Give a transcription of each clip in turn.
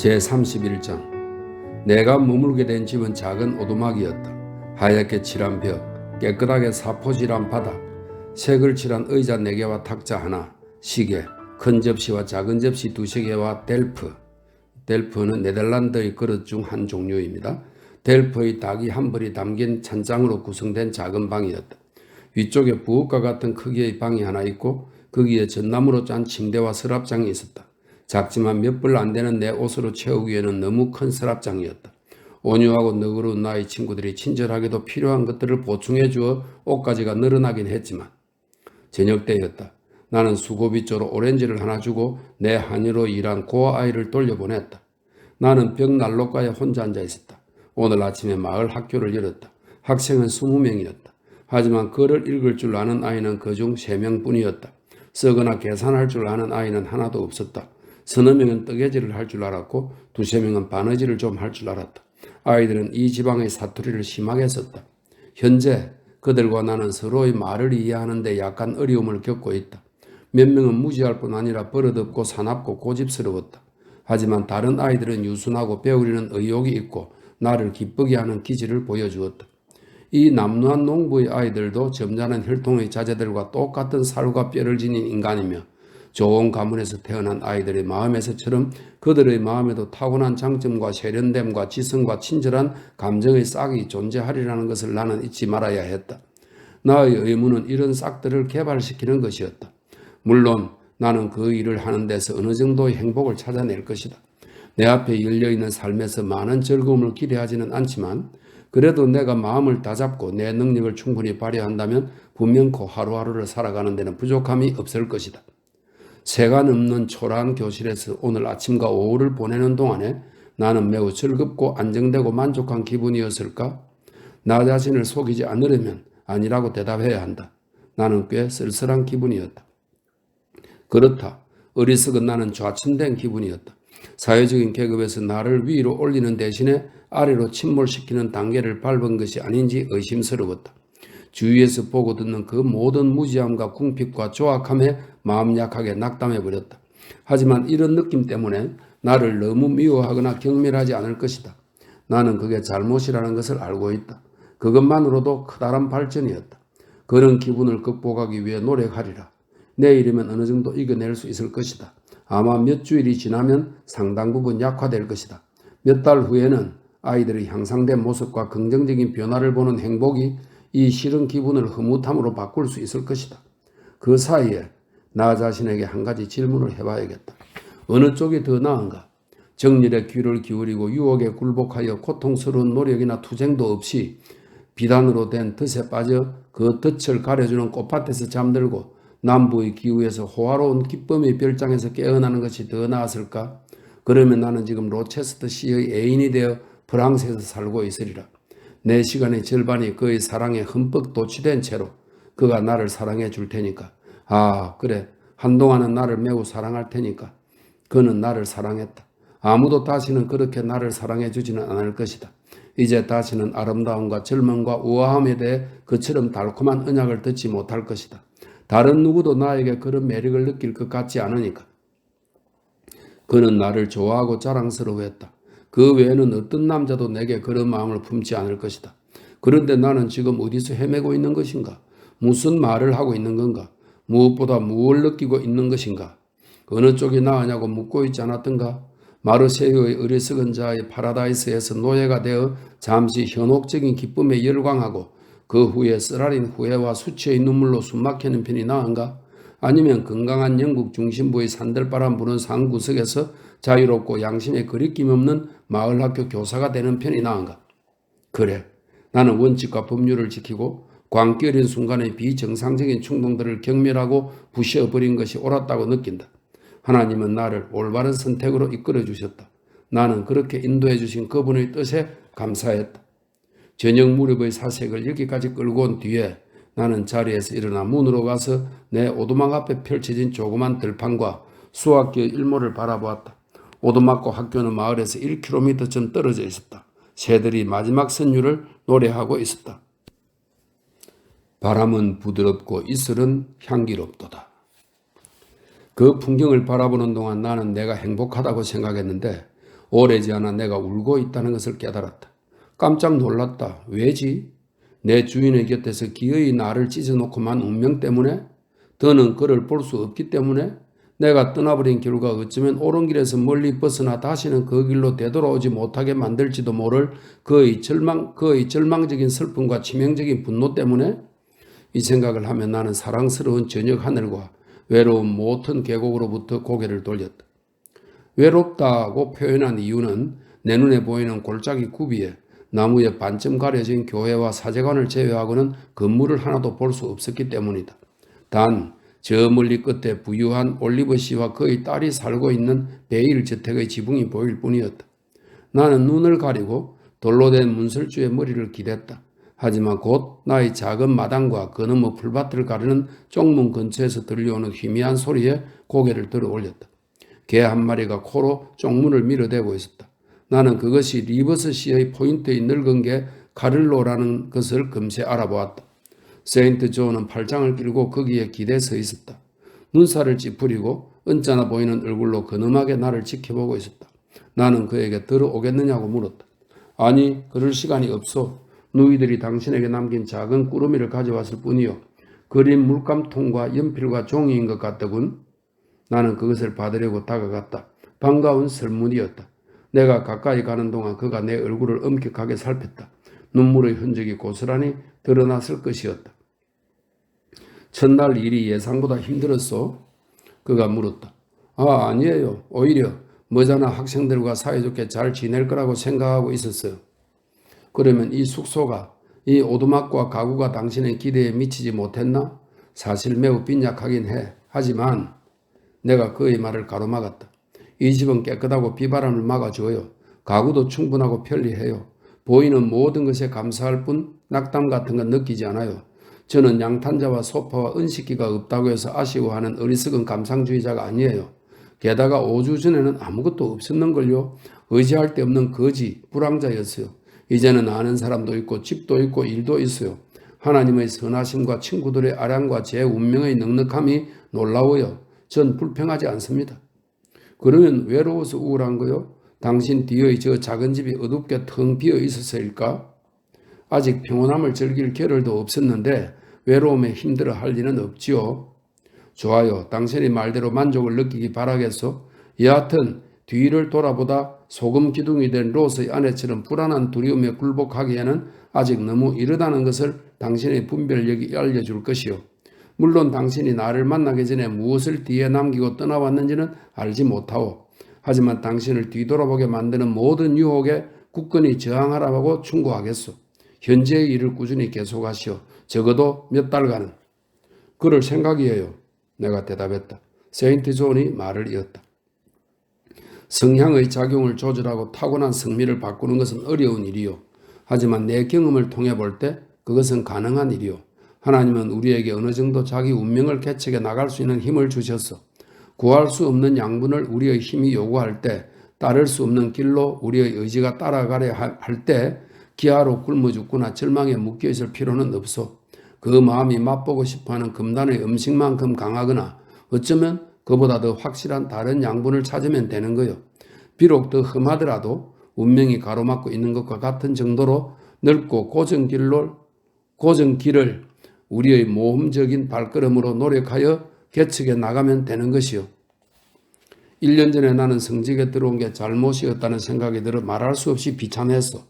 제31장 내가 머물게 된 집은 작은 오두막이었다. 하얗게 칠한 벽, 깨끗하게 사포질한 바닥, 색을 칠한 의자 4개와 탁자 하나, 시계, 큰 접시와 작은 접시 2개와 델프. 델프는 네덜란드의 그릇 중 한 종류입니다. 델프의 닭이 한 벌이 담긴 찬장으로 구성된 작은 방이었다. 위쪽에 부엌과 같은 크기의 방이 하나 있고 거기에 전나무로 짠 침대와 서랍장이 있었다. 작지만 몇 벌 안 되는 내 옷으로 채우기에는 너무 큰 서랍장이었다. 온유하고 너그러운 나의 친구들이 친절하게도 필요한 것들을 보충해 주어 옷가지가 늘어나긴 했지만 저녁 때였다. 나는 수고비조로 오렌지를 하나 주고 내 한의로 일한 고아 아이를 돌려보냈다. 나는 벽 난로가에 혼자 앉아 있었다. 오늘 아침에 마을 학교를 열었다. 학생은 20명이었다. 하지만 글을 읽을 줄 아는 아이는 그중 3명뿐이었다. 쓰거나 계산할 줄 아는 아이는 하나도 없었다. 서너 명은 뜨개질을 할 줄 알았고 2~3명은 바느질을 좀 할 줄 알았다. 아이들은 이 지방의 사투리를 심하게 썼다. 현재 그들과 나는 서로의 말을 이해하는 데 약간 어려움을 겪고 있다. 몇 명은 무지할 뿐 아니라 버릇없고 사납고 고집스러웠다. 하지만 다른 아이들은 유순하고 배우려는 의욕이 있고 나를 기쁘게 하는 기질을 보여주었다. 이 남루한 농부의 아이들도 점잖은 혈통의 자제들과 똑같은 살과 뼈를 지닌 인간이며 좋은 가문에서 태어난 아이들의 마음에서처럼 그들의 마음에도 타고난 장점과 세련됨과 지성과 친절한 감정의 싹이 존재하리라는 것을 나는 잊지 말아야 했다. 나의 의무는 이런 싹들을 개발시키는 것이었다. 물론 나는 그 일을 하는 데서 어느 정도의 행복을 찾아낼 것이다. 내 앞에 열려있는 삶에서 많은 즐거움을 기대하지는 않지만 그래도 내가 마음을 다잡고 내 능력을 충분히 발휘한다면 분명코 하루하루를 살아가는 데는 부족함이 없을 것이다. 새가 넘는 초라한 교실에서 오늘 아침과 오후를 보내는 동안에 나는 매우 즐겁고 안정되고 만족한 기분이었을까? 나 자신을 속이지 않으려면 아니라고 대답해야 한다. 나는 꽤 쓸쓸한 기분이었다. 그렇다. 어리석은 나는 좌천된 기분이었다. 사회적인 계급에서 나를 위로 올리는 대신에 아래로 침몰시키는 단계를 밟은 것이 아닌지 의심스러웠다. 주위에서 보고 듣는 그 모든 무지함과 궁핍과 조악함에 마음 약하게 낙담해버렸다. 하지만 이런 느낌 때문에 나를 너무 미워하거나 경멸하지 않을 것이다. 나는 그게 잘못이라는 것을 알고 있다. 그것만으로도 커다란 발전이었다. 그런 기분을 극복하기 위해 노력하리라. 내일이면 어느 정도 이겨낼 수 있을 것이다. 아마 몇 주일이 지나면 상당 부분 약화될 것이다. 몇 달 후에는 아이들의 향상된 모습과 긍정적인 변화를 보는 행복이 이 싫은 기분을 흐뭇함으로 바꿀 수 있을 것이다. 그 사이에 나 자신에게 한 가지 질문을 해봐야겠다. 어느 쪽이 더 나은가? 정열의 귀를 기울이고 유혹에 굴복하여 고통스러운 노력이나 투쟁도 없이 비단으로 된 덫에 빠져 그 덫을 가려주는 꽃밭에서 잠들고 남부의 기후에서 호화로운 기쁨의 별장에서 깨어나는 것이 더 나았을까? 그러면 나는 지금 로체스터 씨의 애인이 되어 프랑스에서 살고 있으리라. 내 시간의 절반이 그의 사랑에 흠뻑 도취된 채로 그가 나를 사랑해 줄 테니까. 아, 그래. 한동안은 나를 매우 사랑할 테니까. 그는 나를 사랑했다. 아무도 다시는 그렇게 나를 사랑해 주지는 않을 것이다. 이제 다시는 아름다움과 젊음과 우아함에 대해 그처럼 달콤한 언약을 듣지 못할 것이다. 다른 누구도 나에게 그런 매력을 느낄 것 같지 않으니까. 그는 나를 좋아하고 자랑스러워했다. 그 외에는 어떤 남자도 내게 그런 마음을 품지 않을 것이다. 그런데 나는 지금 어디서 헤매고 있는 것인가? 무슨 말을 하고 있는 건가? 무엇보다 무엇을 느끼고 있는 것인가? 어느 쪽이 나으냐고 묻고 있지 않았던가? 마르세유의 어리석은 자의 파라다이스에서 노예가 되어 잠시 현혹적인 기쁨에 열광하고 그 후에 쓰라린 후회와 수치의 눈물로 숨막히는 편이 나은가? 아니면 건강한 영국 중심부의 산들바람 부는 산 구석에서 자유롭고 양심에 거리낌 없는 마을학교 교사가 되는 편이 나은가? 그래, 나는 원칙과 법률을 지키고 광기 어린 순간의 비정상적인 충동들을 경멸하고 부셔버린 것이 옳았다고 느낀다. 하나님은 나를 올바른 선택으로 이끌어 주셨다. 나는 그렇게 인도해 주신 그분의 뜻에 감사했다. 저녁 무렵의 사색을 여기까지 끌고 온 뒤에 나는 자리에서 일어나 문으로 가서 내 오두막 앞에 펼쳐진 조그만 들판과 수학교 일몰을 바라보았다. 오두막과 학교는 마을에서 1km쯤 떨어져 있었다. 새들이 마지막 선율을 노래하고 있었다. 바람은 부드럽고 이슬은 향기롭도다. 그 풍경을 바라보는 동안 나는 내가 행복하다고 생각했는데 오래지 않아 내가 울고 있다는 것을 깨달았다. 깜짝 놀랐다. 왜지? 내 주인의 곁에서 기어이 나를 찢어놓고만 운명 때문에? 더는 그를 볼 수 없기 때문에? 내가 떠나버린 결과 어쩌면 옳은 길에서 멀리 벗어나 다시는 그 길로 되돌아오지 못하게 만들지도 모를 그의 절망적인 슬픔과 치명적인 분노 때문에? 이 생각을 하면 나는 사랑스러운 저녁 하늘과 외로운 모튼 계곡으로부터 고개를 돌렸다. 외롭다고 표현한 이유는 내 눈에 보이는 골짜기 구비에 나무에 반쯤 가려진 교회와 사제관을 제외하고는 건물을 하나도 볼 수 없었기 때문이다. 단 저 멀리 끝에 부유한 올리브 씨와 그의 딸이 살고 있는 베일 저택의 지붕이 보일 뿐이었다. 나는 눈을 가리고 돌로 된 문설주의 머리를 기댔다. 하지만 곧 나의 작은 마당과 그 너머 풀밭을 가르는 쪽문 근처에서 들려오는 희미한 소리에 고개를 들어 올렸다. 개 한 마리가 코로 쪽문을 밀어대고 있었다. 나는 그것이 리버스 씨의 포인트의 늙은 개 카를로라는 것을 금세 알아보았다. 세인트 조는 팔짱을 끼고 거기에 기대 서 있었다. 눈살을 찌푸리고 언짢아 보이는 얼굴로 근엄하게 나를 지켜보고 있었다. 나는 그에게 들어오겠느냐고 물었다. 아니, 그럴 시간이 없어. 누이들이 당신에게 남긴 작은 꾸러미를 가져왔을 뿐이요. 그린 물감통과 연필과 종이인 것 같더군. 나는 그것을 받으려고 다가갔다. 반가운 설문이었다. 내가 가까이 가는 동안 그가 내 얼굴을 엄격하게 살폈다. 눈물의 흔적이 고스란히 드러났을 것이었다. 첫날 일이 예상보다 힘들었어? 그가 물었다. 아니에요. 오히려 머지않아 학생들과 사이좋게 잘 지낼 거라고 생각하고 있었어요. 그러면 이 숙소가, 이 오두막과 가구가 당신의 기대에 미치지 못했나? 사실 매우 빈약하긴 해. 하지만 내가 그의 말을 가로막았다. 이 집은 깨끗하고 비바람을 막아줘요. 가구도 충분하고 편리해요. 보이는 모든 것에 감사할 뿐 낙담 같은 건 느끼지 않아요. 저는 양탄자와 소파와 은식기가 없다고 해서 아쉬워하는 어리석은 감상주의자가 아니에요. 게다가 5주 전에는 아무것도 없었는걸요. 의지할 데 없는 거지, 불황자였어요. 이제는 아는 사람도 있고 집도 있고 일도 있어요. 하나님의 선하심과 친구들의 아량과 제 운명의 넉넉함이 놀라워요. 전 불평하지 않습니다. 그러면 외로워서 우울한 거요? 당신 뒤의 저 작은 집이 어둡게 텅 비어 있어서일까? 아직 평온함을 즐길 겨를도 없었는데 외로움에 힘들어 할 리는 없지요. 좋아요. 당신의 말대로 만족을 느끼기 바라겠소. 여하튼 뒤를 돌아보다 소금 기둥이 된 로스의 아내처럼 불안한 두려움에 굴복하기에는 아직 너무 이르다는 것을 당신의 분별력이 알려줄 것이요. 물론 당신이 나를 만나기 전에 무엇을 뒤에 남기고 떠나왔는지는 알지 못하오. 하지만 당신을 뒤돌아보게 만드는 모든 유혹에 굳건히 저항하라고 충고하겠소. 현재의 일을 꾸준히 계속하시오. 적어도 몇 달간은. 그럴 생각이에요. 내가 대답했다. 세인트 존이 말을 이었다. 성향의 작용을 조절하고 타고난 성미를 바꾸는 것은 어려운 일이요. 하지만 내 경험을 통해 볼 때 그것은 가능한 일이요. 하나님은 우리에게 어느 정도 자기 운명을 개척해 나갈 수 있는 힘을 주셨어. 구할 수 없는 양분을 우리의 힘이 요구할 때, 따를 수 없는 길로 우리의 의지가 따라가려 할 때 기아로 굶어 죽거나 절망에 묶여있을 필요는 없어. 그 마음이 맛보고 싶어하는 금단의 음식만큼 강하거나 어쩌면 그보다 더 확실한 다른 양분을 찾으면 되는 거요. 비록 더 험하더라도 운명이 가로막고 있는 것과 같은 정도로 넓고 고정 길을 우리의 모험적인 발걸음으로 노력하여 개척해 나가면 되는 것이요. 1년 전에 나는 성직에 들어온 게 잘못이었다는 생각이 들어 말할 수 없이 비참했어.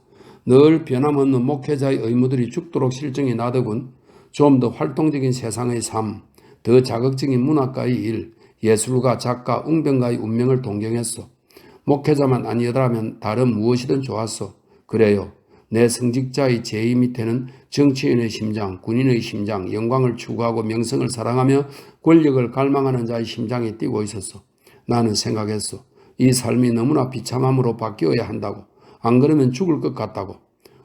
늘 변함없는 목회자의 의무들이 죽도록 실정이 나더군. 좀 더 활동적인 세상의 삶, 더 자극적인 문학가의 일, 예술가, 작가, 웅변가의 운명을 동경했어. 목회자만 아니더라면 다른 무엇이든 좋았어. 그래요. 내 성직자의 제의 밑에는 정치인의 심장, 군인의 심장, 영광을 추구하고 명성을 사랑하며 권력을 갈망하는 자의 심장이 뛰고 있었어. 나는 생각했어. 이 삶이 너무나 비참함으로 바뀌어야 한다고. 안 그러면 죽을 것 같다고.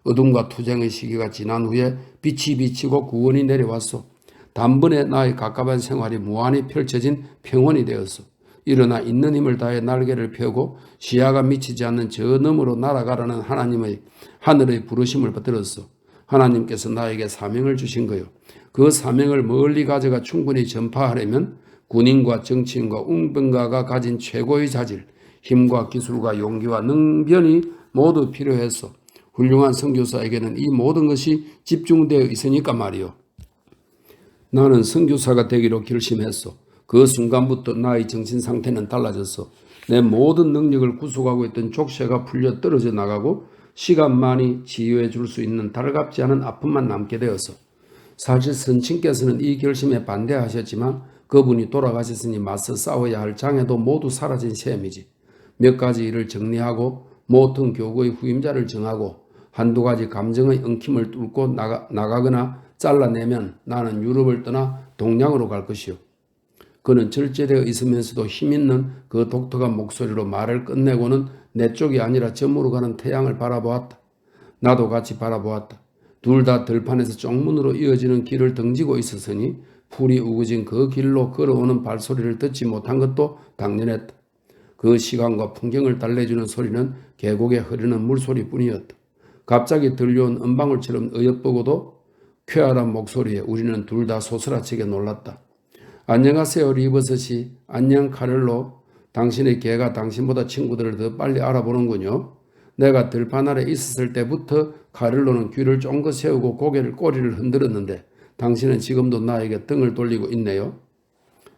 어둠과 투쟁의 시기가 지난 후에 빛이 비치고 구원이 내려왔어. 단번에 나의 갑갑한 생활이 무한히 펼쳐진 평원이 되었어. 일어나 있는 힘을 다해 날개를 펴고 시야가 미치지 않는 저 너머로 날아가라는 하나님의 하늘의 부르심을 들었어. 하나님께서 나에게 사명을 주신 거요. 그 사명을 멀리 가져가 충분히 전파하려면 군인과 정치인과 웅변가가 가진 최고의 자질, 힘과 기술과 용기와 능변이 모두 필요했어. 훌륭한 선교사에게는 이 모든 것이 집중되어 있으니까 말이요. 나는 선교사가 되기로 결심했어. 그 순간부터 나의 정신 상태는 달라졌어. 내 모든 능력을 구속하고 있던 족쇄가 풀려 떨어져 나가고 시간만이 치유해 줄 수 있는 달갑지 않은 아픔만 남게 되었어. 사실 선친께서는 이 결심에 반대하셨지만 그분이 돌아가셨으니 맞서 싸워야 할 장애도 모두 사라진 셈이지. 몇 가지 일을 정리하고 모든 교구의 후임자를 정하고 한두 가지 감정의 엉킴을 뚫고 나가거나 잘라내면 나는 유럽을 떠나 동양으로 갈 것이요. 그는 절제되어 있으면서도 힘있는 그 독특한 목소리로 말을 끝내고는 내 쪽이 아니라 저물어 가는 태양을 바라보았다. 나도 같이 바라보았다. 둘 다 들판에서 쪽문으로 이어지는 길을 등지고 있었으니 풀이 우거진 그 길로 걸어오는 발소리를 듣지 못한 것도 당연했다. 그 시간과 풍경을 달래주는 소리는 계곡에 흐르는 물소리뿐이었다. 갑자기 들려온 은방울처럼 어여쁘고도 쾌활한 목소리에 우리는 둘 다 소스라치게 놀랐다. 안녕하세요 리버섯이. 안녕 카를로. 당신의 개가 당신보다 친구들을 더 빨리 알아보는군요. 내가 들판 아래 있었을 때부터 카를로는 귀를 쫑긋 세우고 꼬리를 흔들었는데 당신은 지금도 나에게 등을 돌리고 있네요.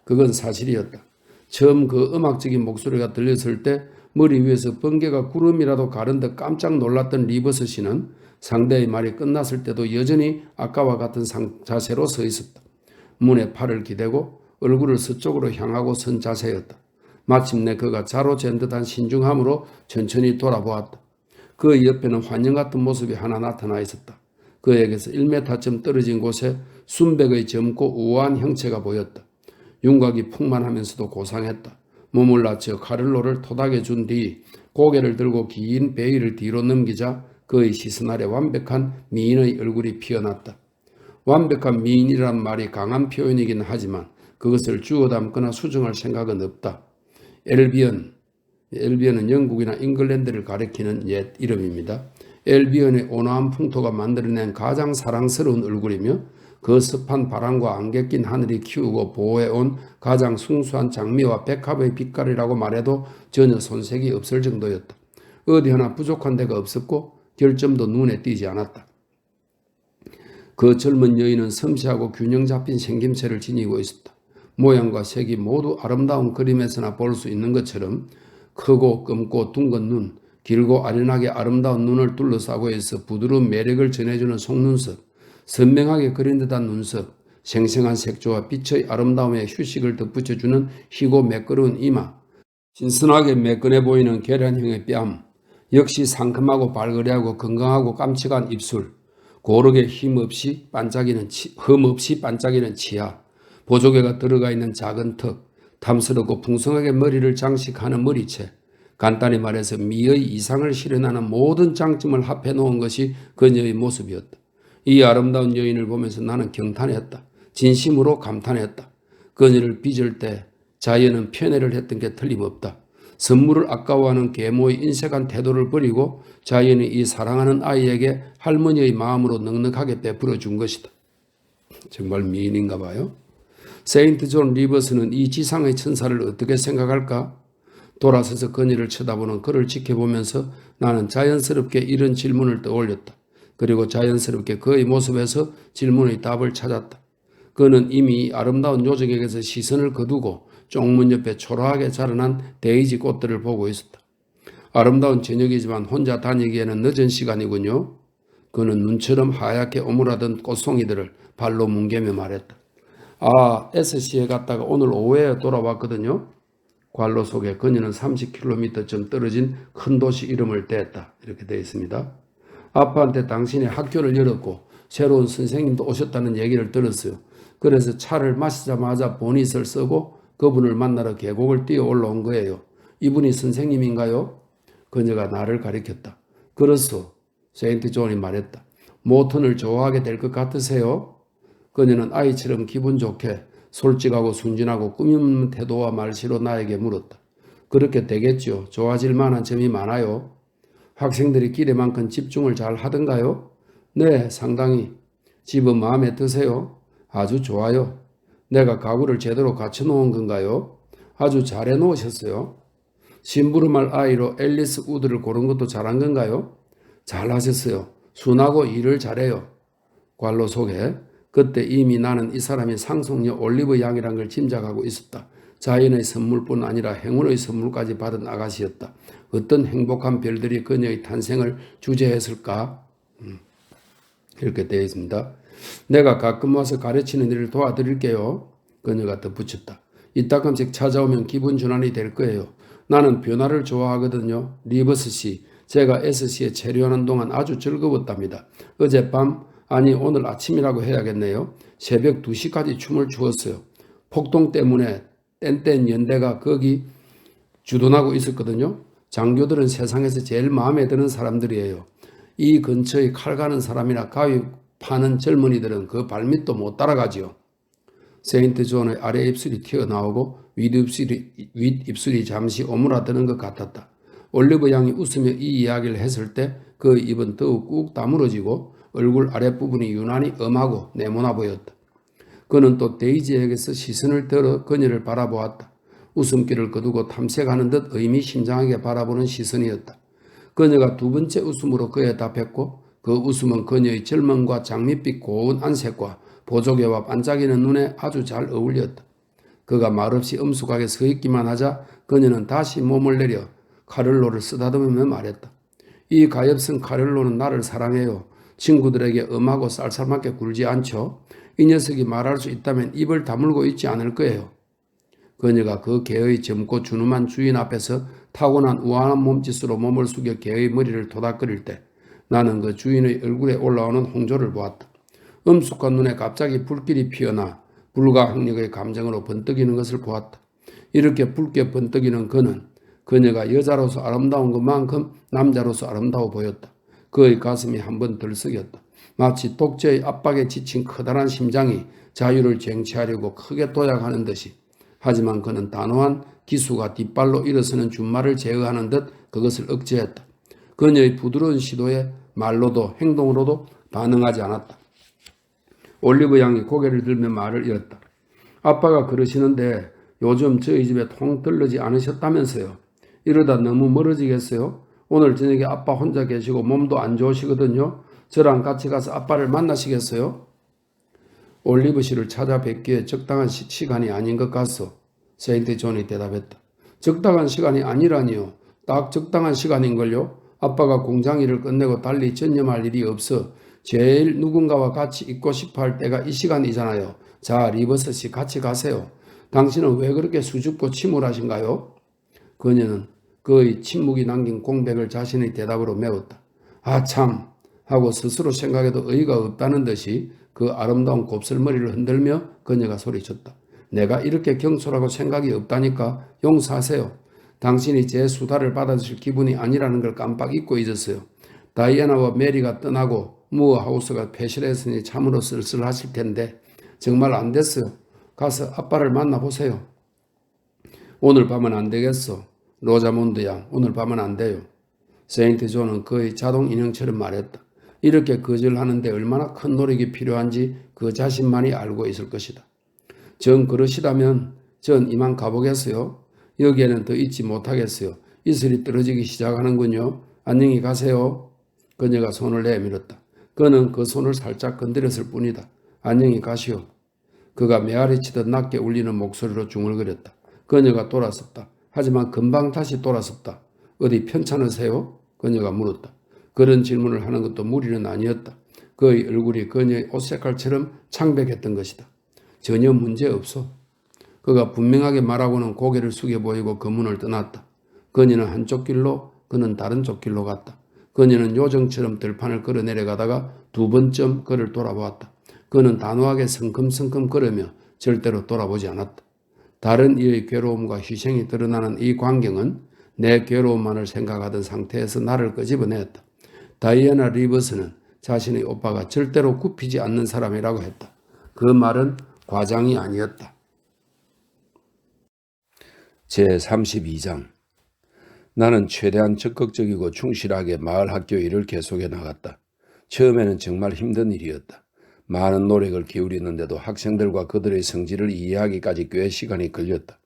그건 사실이었다. 처음 그 음악적인 목소리가 들렸을 때 머리 위에서 번개가 구름이라도 가른 듯 깜짝 놀랐던 리버섯이는 상대의 말이 끝났을 때도 여전히 아까와 같은 자세로 서 있었다. 문에 팔을 기대고 얼굴을 서쪽으로 향하고 선 자세였다. 마침내 그가 자로 잰 듯한 신중함으로 천천히 돌아보았다. 그 옆에는 환영 같은 모습이 하나 나타나 있었다. 그에게서 1m쯤 떨어진 곳에 순백의 젊고 우아한 형체가 보였다. 윤곽이 풍만하면서도 고상했다. 몸을 낮춰 카를로를 토닥여 준 뒤 고개를 들고 긴 베일을 뒤로 넘기자 그의 시선 아래 완벽한 미인의 얼굴이 피어났다. 완벽한 미인이란 말이 강한 표현이긴 하지만 그것을 주워 담거나 수정할 생각은 없다. 엘비언은 영국이나 잉글랜드를 가리키는 옛 이름입니다. 엘비언의 온화한 풍토가 만들어낸 가장 사랑스러운 얼굴이며 그 습한 바람과 안개 낀 하늘이 키우고 보호해온 가장 순수한 장미와 백합의 빛깔이라고 말해도 전혀 손색이 없을 정도였다. 어디 하나 부족한 데가 없었고 결점도 눈에 띄지 않았다. 그 젊은 여인은 섬세하고 균형 잡힌 생김새를 지니고 있었다. 모양과 색이 모두 아름다운 그림에서나 볼 수 있는 것처럼 크고 검고 둥근 눈, 길고 아련하게 아름다운 눈을 둘러싸고 있어 부드러운 매력을 전해주는 속눈썹, 선명하게 그린 듯한 눈썹, 생생한 색조와 빛의 아름다움에 휴식을 덧붙여주는 희고 매끄러운 이마, 신선하게 매끈해 보이는 계란형의 뺨, 역시 상큼하고 발그레하고 건강하고 깜찍한 입술, 고르게 흠없이 반짝이는 치아, 보조개가 들어가 있는 작은 턱, 탐스럽고 풍성하게 머리를 장식하는 머리채, 간단히 말해서 미의 이상을 실현하는 모든 장점을 합해 놓은 것이 그녀의 모습이었다. 이 아름다운 여인을 보면서 나는 경탄했다. 진심으로 감탄했다. 그녀를 빚을 때 자연은 편애를 했던 게 틀림없다. 선물을 아까워하는 계모의 인색한 태도를 버리고 자연이 이 사랑하는 아이에게 할머니의 마음으로 넉넉하게 베풀어 준 것이다. 정말 미인인가 봐요. 세인트 존 리버스는 이 지상의 천사를 어떻게 생각할까? 돌아서서 그녀를 쳐다보는 그를 지켜보면서 나는 자연스럽게 이런 질문을 떠올렸다. 그리고 자연스럽게 그의 모습에서 질문의 답을 찾았다. 그는 이미 아름다운 요정에게서 시선을 거두고 쪽문 옆에 초라하게 자라난 데이지 꽃들을 보고 있었다. 아름다운 저녁이지만 혼자 다니기에는 늦은 시간이군요. 그는 눈처럼 하얗게 오므라든 꽃송이들을 발로 뭉개며 말했다. SC에 갔다가 오늘 오후에 돌아왔거든요. 관로 속에 그녀는 30km쯤 떨어진 큰 도시 이름을 댔다. 이렇게 되어 있습니다. 아빠한테 당신이 학교를 열었고 새로운 선생님도 오셨다는 얘기를 들었어요. 그래서 차를 마시자마자 보닛을 쓰고 그분을 만나러 계곡을 뛰어 올라온 거예요. 이분이 선생님인가요? 그녀가 나를 가리켰다. 그렇소. 세인트 존이 말했다. 모턴을 좋아하게 될 것 같으세요? 그녀는 아이처럼 기분 좋게 솔직하고 순진하고 꾸밈 태도와 말씨로 나에게 물었다. 그렇게 되겠죠. 좋아질 만한 점이 많아요. 학생들이 기대만큼 집중을 잘 하던가요? 네, 상당히. 집은 마음에 드세요? 아주 좋아요. 내가 가구를 제대로 갖춰 놓은 건가요? 아주 잘 해놓으셨어요. 심부름할 아이로 앨리스 우드를 고른 것도 잘한 건가요? 잘하셨어요. 순하고 일을 잘해요. 관로 소개. 그때 이미 나는 이 사람이 상속녀 올리브 양이란 걸 짐작하고 있었다. 자연의 선물뿐 아니라 행운의 선물까지 받은 아가씨였다. 어떤 행복한 별들이 그녀의 탄생을 주재했을까? 이렇게 되어 있습니다. 내가 가끔 와서 가르치는 일을 도와드릴게요. 그녀가 덧붙였다. 이따금씩 찾아오면 기분 전환이 될 거예요. 나는 변화를 좋아하거든요. 리버스 씨, 제가 SC에 체류하는 동안 아주 즐거웠답니다. 어젯밤, 아니 오늘 아침이라고 해야겠네요. 새벽 2시까지 춤을 추었어요. 폭동 때문에 뗀뗀 연대가 거기 주둔하고 있었거든요. 장교들은 세상에서 제일 마음에 드는 사람들이에요. 이 근처에 칼 가는 사람이나 가위 파는 젊은이들은 그 발밑도 못 따라가지요. 세인트 존의 아래 입술이 튀어나오고 윗입술이 잠시 오므라드는 것 같았다. 올리브 양이 웃으며 이 이야기를 했을 때 그 입은 더욱 꾹 다물어지고 얼굴 아랫부분이 유난히 엄하고 네모나 보였다. 그는 또 데이지에게서 시선을 들어 그녀를 바라보았다. 웃음기를 거두고 탐색하는 듯 의미심장하게 바라보는 시선이었다. 그녀가 두 번째 웃음으로 그에 답했고 그 웃음은 그녀의 젊음과 장밋빛 고운 안색과 보조개와 반짝이는 눈에 아주 잘 어울렸다. 그가 말없이 엄숙하게 서 있기만 하자 그녀는 다시 몸을 내려 카를로를 쓰다듬으며 말했다. 이 가엾은 카를로는 나를 사랑해요. 친구들에게 엄하고 쌀쌀맞게 굴지 않죠. 이 녀석이 말할 수 있다면 입을 다물고 있지 않을 거예요. 그녀가 그 개의 젊고 준엄한 주인 앞에서 타고난 우아한 몸짓으로 몸을 숙여 개의 머리를 토닥거릴 때 나는 그 주인의 얼굴에 올라오는 홍조를 보았다. 엄숙한 눈에 갑자기 불길이 피어나 불가항력의 감정으로 번뜩이는 것을 보았다. 이렇게 붉게 번뜩이는 그는 그녀가 여자로서 아름다운 것만큼 남자로서 아름다워 보였다. 그의 가슴이 한번 들썩였다. 마치 독재의 압박에 지친 커다란 심장이 자유를 쟁취하려고 크게 도약하는 듯이. 하지만 그는 단호한 기수가 뒷발로 일어서는 준말을 제어하는 듯 그것을 억제했다. 그녀의 부드러운 시도에 말로도 행동으로도 반응하지 않았다. 올리브 양이 고개를 들며 말을 이었다. 아빠가 그러시는데 요즘 저희 집에 통 들르지 않으셨다면서요. 이러다 너무 멀어지겠어요? 오늘 저녁에 아빠 혼자 계시고 몸도 안 좋으시거든요. 저랑 같이 가서 아빠를 만나시겠어요? 올리브 씨를 찾아뵙기에 적당한 시간이 아닌 것 같소. 세인트 존이 대답했다. 적당한 시간이 아니라니요. 딱 적당한 시간인걸요. 아빠가 공장 일을 끝내고 달리 전념할 일이 없어 제일 누군가와 같이 있고 싶어 할 때가 이 시간이잖아요. 자, 리버스 씨 같이 가세요. 당신은 왜 그렇게 수줍고 침울하신가요? 그녀는 그의 침묵이 남긴 공백을 자신의 대답으로 메웠다. 아 참 하고 스스로 생각해도 의의가 없다는 듯이 그 아름다운 곱슬머리를 흔들며 그녀가 소리쳤다. 내가 이렇게 경솔하고 생각이 없다니까 용서하세요. 당신이 제 수다를 받아줄 기분이 아니라는 걸 깜빡 잊고 있었어요. 다이애나와 메리가 떠나고 무어하우스가 폐실했으니 참으로 쓸쓸하실 텐데 정말 안 됐어요. 가서 아빠를 만나보세요. 오늘 밤은 안 되겠어. 로자몬드 양, 오늘 밤은 안 돼요. 세인트 존은 그의 자동 인형처럼 말했다. 이렇게 거절하는데 얼마나 큰 노력이 필요한지 그 자신만이 알고 있을 것이다. 전 그러시다면 전 이만 가보겠어요. 여기에는 더 있지 못하겠어요. 이슬이 떨어지기 시작하는군요. 안녕히 가세요. 그녀가 손을 내밀었다. 그는 그 손을 살짝 건드렸을 뿐이다. 안녕히 가시오. 그가 메아리치듯 낮게 울리는 목소리로 중얼거렸다. 그녀가 돌아섰다. 하지만 금방 다시 돌아섰다. 어디 편찮으세요? 그녀가 물었다. 그런 질문을 하는 것도 무리는 아니었다. 그의 얼굴이 그녀의 옷 색깔처럼 창백했던 것이다. 전혀 문제 없어. 그가 분명하게 말하고는 고개를 숙여 보이고 그 문을 떠났다. 그녀는 한쪽 길로, 그는 다른 쪽 길로 갔다. 그녀는 요정처럼 들판을 걸어 내려가다가 두 번쯤 그를 돌아보았다. 그는 단호하게 성큼성큼 걸으며 절대로 돌아보지 않았다. 다른 이의 괴로움과 희생이 드러나는 이 광경은 내 괴로움만을 생각하던 상태에서 나를 끄집어내었다. 다이애나 리버스는 자신의 오빠가 절대로 굽히지 않는 사람이라고 했다. 그 말은 과장이 아니었다. 제32장. 나는 최대한 적극적이고 충실하게 마을 학교 일을 계속해 나갔다. 처음에는 정말 힘든 일이었다. 많은 노력을 기울이는데도 학생들과 그들의 성질을 이해하기까지 꽤 시간이 걸렸다.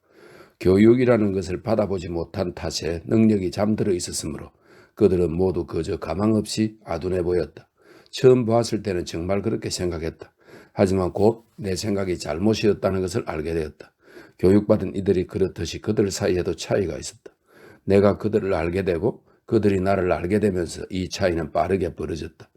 교육이라는 것을 받아보지 못한 탓에 능력이 잠들어 있었으므로 그들은 모두 그저 가망 없이 아둔해 보였다. 처음 보았을 때는 정말 그렇게 생각했다. 하지만 곧 내 생각이 잘못이었다는 것을 알게 되었다. 교육받은 이들이 그렇듯이 그들 사이에도 차이가 있었다. 내가 그들을 알게 되고 그들이 나를 알게 되면서 이 차이는 빠르게 벌어졌다.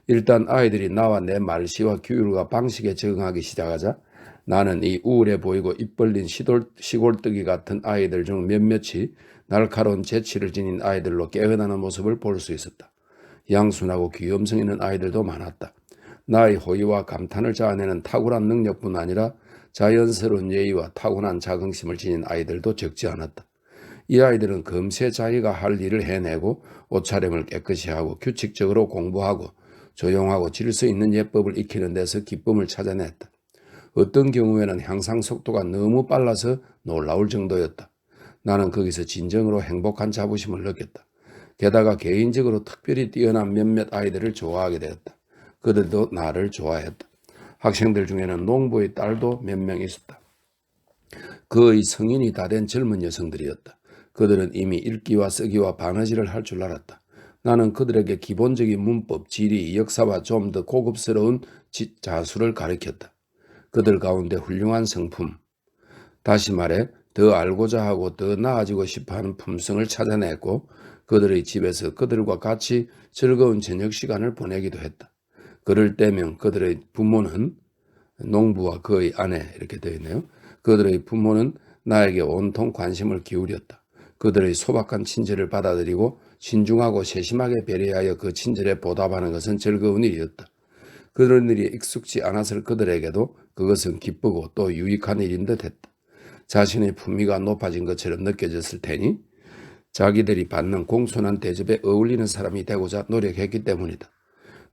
일단 아이들이 나와 내 말씨와 규율과 방식에 적응하기 시작하자 나는 이 우울해 보이고 입 벌린 시골뜨기 같은 아이들 중 몇몇이 날카로운 재치를 지닌 아이들로 깨어나는 모습을 볼 수 있었다. 양순하고 귀염성 있는 아이들도 많았다. 나의 호의와 감탄을 자아내는 탁월한 능력뿐 아니라 자연스러운 예의와 타고난 자긍심을 지닌 아이들도 적지 않았다. 이 아이들은 금세 자기가 할 일을 해내고 옷차림을 깨끗이 하고 규칙적으로 공부하고 조용하고 질서 있는 예법을 익히는 데서 기쁨을 찾아냈다. 어떤 경우에는 향상 속도가 너무 빨라서 놀라울 정도였다. 나는 거기서 진정으로 행복한 자부심을 느꼈다. 게다가 개인적으로 특별히 뛰어난 몇몇 아이들을 좋아하게 되었다. 그들도 나를 좋아했다. 학생들 중에는 농부의 딸도 몇 명 있었다. 거의 성인이 다 된 젊은 여성들이었다. 그들은 이미 읽기와 쓰기와 바느질을 할 줄 알았다. 나는 그들에게 기본적인 문법, 지리, 역사와 좀 더 고급스러운 자수를 가르쳤다. 그들 가운데 훌륭한 성품, 다시 말해 더 알고자 하고 더 나아지고 싶어하는 품성을 찾아냈고 그들의 집에서 그들과 같이 즐거운 저녁 시간을 보내기도 했다. 그럴 때면 그들의 부모는 농부와 그의 아내 이렇게 되어 있네요. 그들의 부모는 나에게 온통 관심을 기울였다. 그들의 소박한 친절을 받아들이고 신중하고 세심하게 배려하여 그 친절에 보답하는 것은 즐거운 일이었다. 그런 일이 익숙지 않았을 그들에게도 그것은 기쁘고 또 유익한 일인 듯 했다. 자신의 품위가 높아진 것처럼 느껴졌을 테니 자기들이 받는 공손한 대접에 어울리는 사람이 되고자 노력했기 때문이다.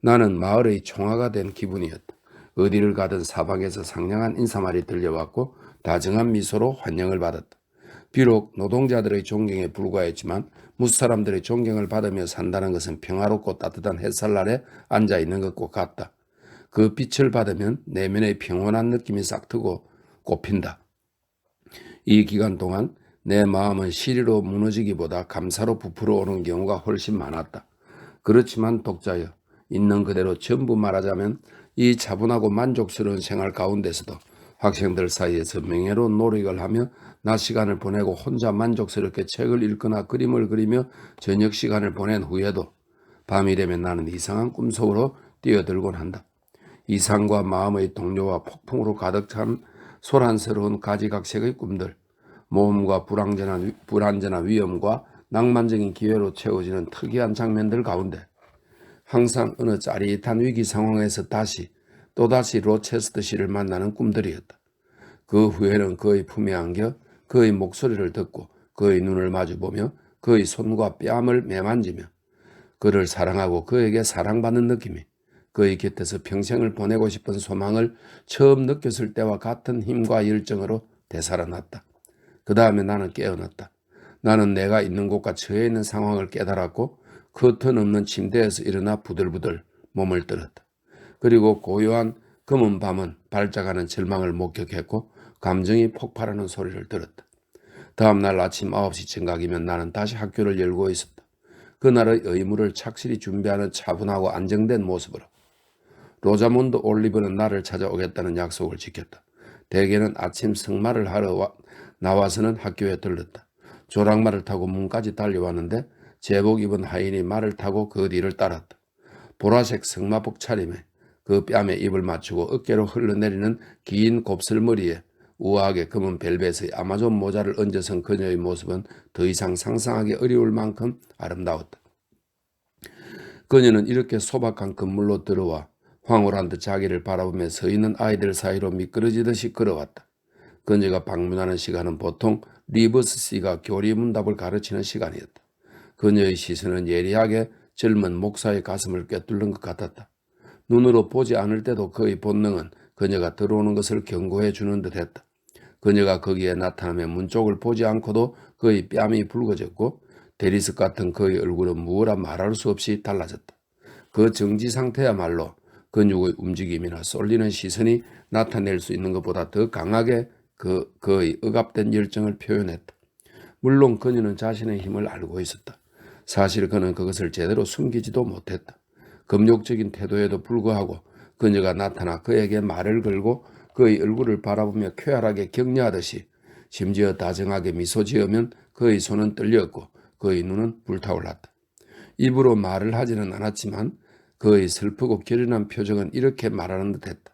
나는 마을의 총화가 된 기분이었다. 어디를 가든 사방에서 상냥한 인사말이 들려왔고 다정한 미소로 환영을 받았다. 비록 노동자들의 존경에 불과했지만 무사람들의 존경을 받으며 산다는 것은 평화롭고 따뜻한 햇살 아래 앉아있는 것과 같다. 그 빛을 받으면 내면의 평온한 느낌이 싹트고 꽃핀다. 이 기간 동안 내 마음은 시리로 무너지기보다 감사로 부풀어 오는 경우가 훨씬 많았다. 그렇지만 독자여, 있는 그대로 전부 말하자면 이 차분하고 만족스러운 생활 가운데서도 학생들 사이에서 명예로운 노력을 하며 낮 시간을 보내고 혼자 만족스럽게 책을 읽거나 그림을 그리며 저녁 시간을 보낸 후에도 밤이 되면 나는 이상한 꿈속으로 뛰어들곤 한다. 이상과 마음의 동료와 폭풍으로 가득 찬 소란스러운 가지각색의 꿈들, 모험과 불안전한 위험과 낭만적인 기회로 채워지는 특이한 장면들 가운데 항상 어느 짜릿한 위기 상황에서 또다시 로체스터씨를 만나는 꿈들이었다. 그 후에는 그의 품에 안겨 그의 목소리를 듣고 그의 눈을 마주보며 그의 손과 뺨을 매만지며 그를 사랑하고 그에게 사랑받는 느낌이 그의 곁에서 평생을 보내고 싶은 소망을 처음 느꼈을 때와 같은 힘과 열정으로 되살아났다. 그 다음에 나는 깨어났다. 나는 내가 있는 곳과 처해 있는 상황을 깨달았고 커튼 없는 침대에서 일어나 부들부들 몸을 떨었다. 그리고 고요한 검은 밤은 발작하는 절망을 목격했고 감정이 폭발하는 소리를 들었다. 다음 날 아침 9시 정각이면 나는 다시 학교를 열고 있었다. 그날의 의무를 착실히 준비하는 차분하고 안정된 모습으로. 로자몬드 올리브는 나를 찾아오겠다는 약속을 지켰다. 대개는 아침 승마를 하러 나와서는 학교에 들렀다. 조랑말을 타고 문까지 달려왔는데 제복 입은 하인이 말을 타고 그 뒤를 따랐다. 보라색 승마복 차림에 그 뺨에 입을 맞추고 어깨로 흘러내리는 긴 곱슬머리에 우아하게 검은 벨벳의 아마존 모자를 얹어선 그녀의 모습은 더 이상 상상하기 어려울 만큼 아름다웠다. 그녀는 이렇게 소박한 건물로 들어와 황홀한 듯 자기를 바라보며 서 있는 아이들 사이로 미끄러지듯이 걸어왔다. 그녀가 방문하는 시간은 보통 리버스 씨가 교리 문답을 가르치는 시간이었다. 그녀의 시선은 예리하게 젊은 목사의 가슴을 꿰뚫는 것 같았다. 눈으로 보지 않을 때도 그의 본능은 그녀가 들어오는 것을 경고해 주는 듯했다. 그녀가 거기에 나타나면 문 쪽을 보지 않고도 그의 뺨이 붉어졌고 대리석 같은 그의 얼굴은 무엇라 말할 수 없이 달라졌다. 그 정지 상태야말로 근육의 움직임이나 쏠리는 시선이 나타낼 수 있는 것보다 더 강하게 그의 억압된 열정을 표현했다. 물론 그녀는 자신의 힘을 알고 있었다. 사실 그는 그것을 제대로 숨기지도 못했다. 금욕적인 태도에도 불구하고 그녀가 나타나 그에게 말을 걸고 그의 얼굴을 바라보며 쾌활하게 격려하듯이 심지어 다정하게 미소 지으면 그의 손은 떨렸고 그의 눈은 불타올랐다. 입으로 말을 하지는 않았지만 그의 슬프고 결연한 표정은 이렇게 말하는 듯했다.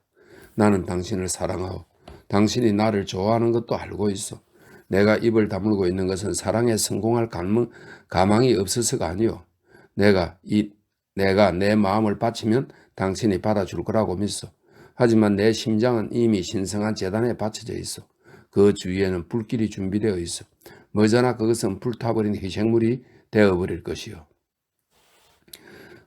나는 당신을 사랑하오. 당신이 나를 좋아하는 것도 알고 있어. 내가 입을 다물고 있는 것은 사랑에 성공할 가망이 없어서가 아니오. 내가 내 마음을 바치면 당신이 받아줄 거라고 믿어. 하지만 내 심장은 이미 신성한 재단에 바쳐져 있어. 그 주위에는 불길이 준비되어 있어. 머지않아 그것은 불타버린 희생물이 되어버릴 것이요.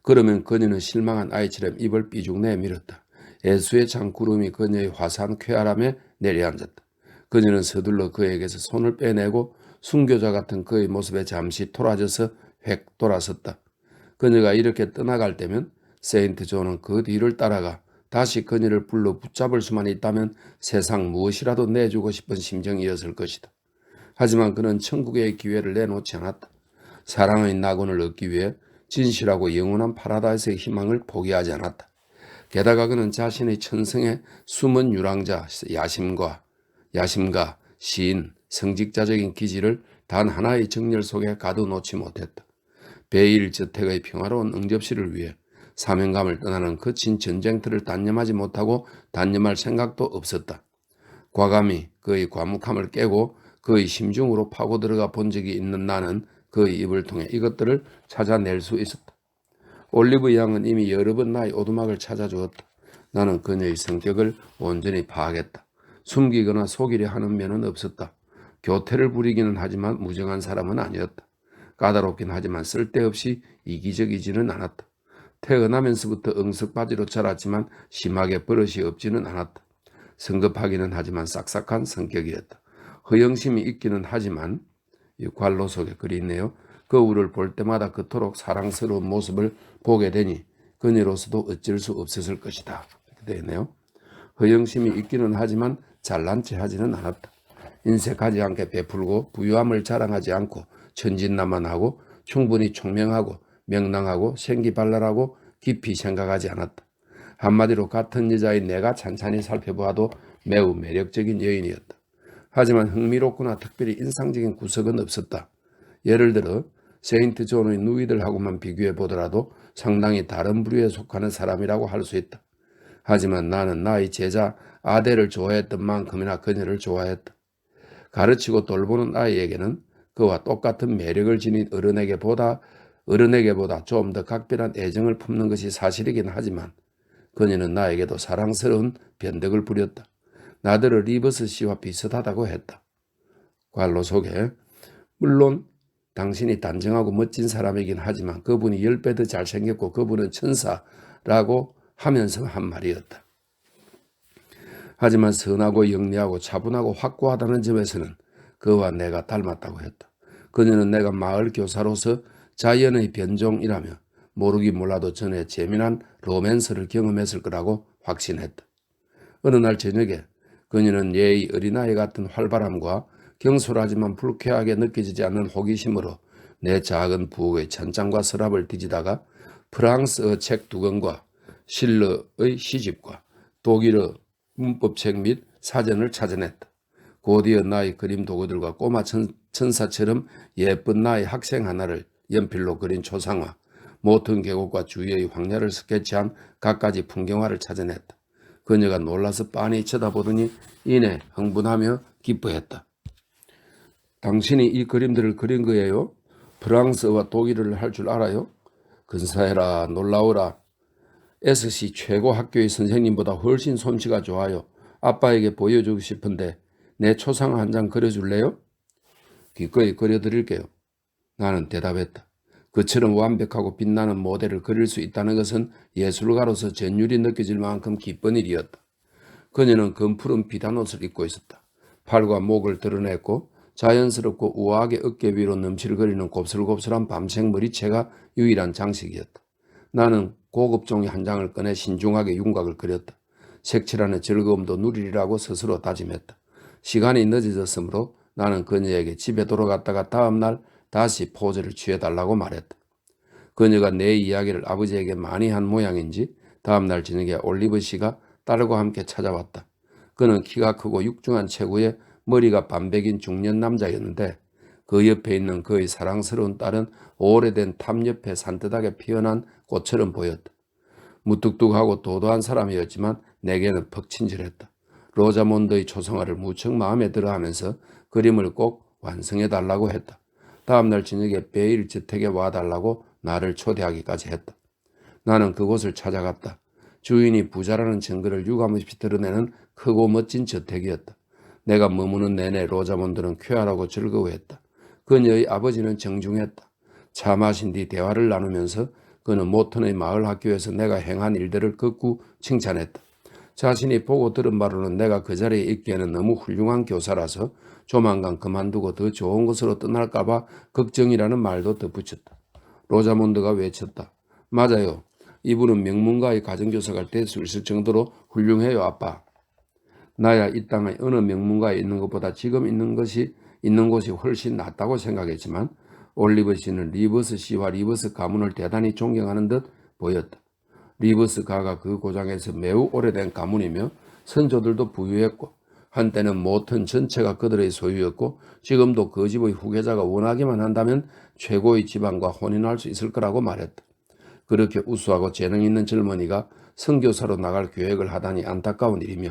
그러면 그녀는 실망한 아이처럼 입을 삐죽 내밀었다. 애수의 찬 구름이 그녀의 화사한 쾌활함에 내려앉았다. 그녀는 서둘러 그에게서 손을 빼내고 순교자 같은 그의 모습에 잠시 토라져서 획 돌아섰다. 그녀가 이렇게 떠나갈 때면 세인트 존은 그 뒤를 따라가 다시 그녀를 불러 붙잡을 수만 있다면 세상 무엇이라도 내주고 싶은 심정이었을 것이다. 하지만 그는 천국의 기회를 내놓지 않았다. 사랑의 낙원을 얻기 위해 진실하고 영원한 파라다이스의 희망을 포기하지 않았다. 게다가 그는 자신의 천성의 숨은 유랑자, 야심가, 시인, 성직자적인 기질을 단 하나의 정열 속에 가둬놓지 못했다. 베일 저택의 평화로운 응접실을 위해 사명감을 떠나는 거친 전쟁터를 단념하지 못하고 단념할 생각도 없었다. 과감히 그의 과묵함을 깨고 그의 심중으로 파고 들어가 본 적이 있는 나는 그의 입을 통해 이것들을 찾아낼 수 있었다. 올리브 양은 이미 여러 번 나의 오두막을 찾아주었다. 나는 그녀의 성격을 온전히 파악했다. 숨기거나 속이려 하는 면은 없었다. 교태를 부리기는 하지만 무정한 사람은 아니었다. 까다롭긴 하지만 쓸데없이 이기적이지는 않았다. 태어나면서부터 응석바지로 자랐지만 심하게 버릇이 없지는 않았다. 성급하기는 하지만 싹싹한 성격이었다. 허영심이 있기는 하지만 이 관로 속에 글이 있네요. 거울을 볼 때마다 그토록 사랑스러운 모습을 보게 되니 그녀로서도 어쩔 수 없었을 것이다. 이렇게 되어 있네요. 허영심이 있기는 하지만 잘난 체 하지는 않았다. 인색하지 않게 베풀고 부유함을 자랑하지 않고 천진난만하고 충분히 총명하고 명랑하고 생기발랄하고 깊이 생각하지 않았다. 한마디로 같은 여자의 내가 찬찬히 살펴보아도 매우 매력적인 여인이었다. 하지만 흥미롭거나 특별히 인상적인 구석은 없었다. 예를 들어 세인트 존의 누이들하고만 비교해 보더라도 상당히 다른 부류에 속하는 사람이라고 할 수 있다. 하지만 나는 나의 제자 아델을 좋아했던 만큼이나 그녀를 좋아했다. 가르치고 돌보는 아이에게는 그와 똑같은 매력을 지닌 어른에게보다 좀 더 각별한 애정을 품는 것이 사실이긴 하지만 그녀는 나에게도 사랑스러운 변덕을 부렸다. 나더러 리버스 씨와 비슷하다고 했다. 관로 속에 물론 당신이 단정하고 멋진 사람이긴 하지만 그분이 10배 더 잘생겼고 그분은 천사라고 하면서 한 말이었다. 하지만 선하고 영리하고 차분하고 확고하다는 점에서는 그와 내가 닮았다고 했다. 그녀는 내가 마을 교사로서 자연의 변종이라며 모르긴 몰라도 전에 재미난 로맨스를 경험했을 거라고 확신했다. 어느 날 저녁에 그녀는 예의 어린아이 같은 활발함과 경솔하지만 불쾌하게 느껴지지 않는 호기심으로 내 작은 부엌의 찬장과 서랍을 뒤지다가 프랑스어 책 2권과 실러의 시집과 독일어 문법책 및 사전을 찾아냈다. 곧이어 나의 그림 도구들과 꼬마 천사처럼 예쁜 나의 학생 하나를 연필로 그린 초상화, 모튼 계곡과 주위의 황야를 스케치한 갖가지 풍경화를 찾아냈다. 그녀가 놀라서 빤히 쳐다보더니 이내 흥분하며 기뻐했다. 당신이 이 그림들을 그린 거예요? 프랑스어와 독일어를 할 줄 알아요? 근사해라, 놀라워라. SC 최고 학교의 선생님보다 훨씬 솜씨가 좋아요. 아빠에게 보여주고 싶은데 내 초상 한 장 그려줄래요? 기꺼이 그려드릴게요. 나는 대답했다. 그처럼 완벽하고 빛나는 모델을 그릴 수 있다는 것은 예술가로서 전율이 느껴질 만큼 기쁜 일이었다. 그녀는 검푸른 비단옷을 입고 있었다. 팔과 목을 드러냈고 자연스럽고 우아하게 어깨 위로 넘실거리는 곱슬곱슬한 밤색 머리채가 유일한 장식이었다. 나는 고급 종이 한 장을 꺼내 신중하게 윤곽을 그렸다. 색칠하는 즐거움도 누리리라고 스스로 다짐했다. 시간이 늦어졌으므로 나는 그녀에게 집에 돌아갔다가 다음날 다시 포즈를 취해달라고 말했다. 그녀가 내 이야기를 아버지에게 많이 한 모양인지 다음날 저녁에 올리브 씨가 딸과 함께 찾아왔다. 그는 키가 크고 육중한 체구에 머리가 반백인 중년 남자였는데 그 옆에 있는 그의 사랑스러운 딸은 오래된 탑 옆에 산뜻하게 피어난 꽃처럼 보였다. 무뚝뚝하고 도도한 사람이었지만 내게는 퍽 친절했다. 로자몬드의 초상화를 무척 마음에 들어하면서 그림을 꼭 완성해달라고 했다. 다음날 저녁에 베일 저택에 와달라고 나를 초대하기까지 했다. 나는 그곳을 찾아갔다. 주인이 부자라는 증거를 유감없이 드러내는 크고 멋진 저택이었다. 내가 머무는 내내 로자몬드는 쾌활하고 즐거워했다. 그녀의 아버지는 정중했다. 차 마신 뒤 대화를 나누면서 그는 모턴의 마을 학교에서 내가 행한 일들을 극구 칭찬했다. 자신이 보고 들은 바로는 내가 그 자리에 있기에는 너무 훌륭한 교사라서 조만간 그만두고 더 좋은 곳으로 떠날까봐 걱정이라는 말도 덧붙였다. 로자몬드가 외쳤다. 맞아요. 이분은 명문가의 가정교사가 될 수 있을 정도로 훌륭해요, 아빠. 나야 이 땅의 어느 명문가에 있는 것보다 지금 있는 곳이 훨씬 낫다고 생각했지만 올리브 씨는 리버스 씨와 리버스 가문을 대단히 존경하는 듯 보였다. 리버스 가가 그 고장에서 매우 오래된 가문이며 선조들도 부유했고 한때는 모턴 전체가 그들의 소유였고 지금도 그 집의 후계자가 원하기만 한다면 최고의 집안과 혼인할 수 있을 거라고 말했다. 그렇게 우수하고 재능 있는 젊은이가 선교사로 나갈 계획을 하다니 안타까운 일이며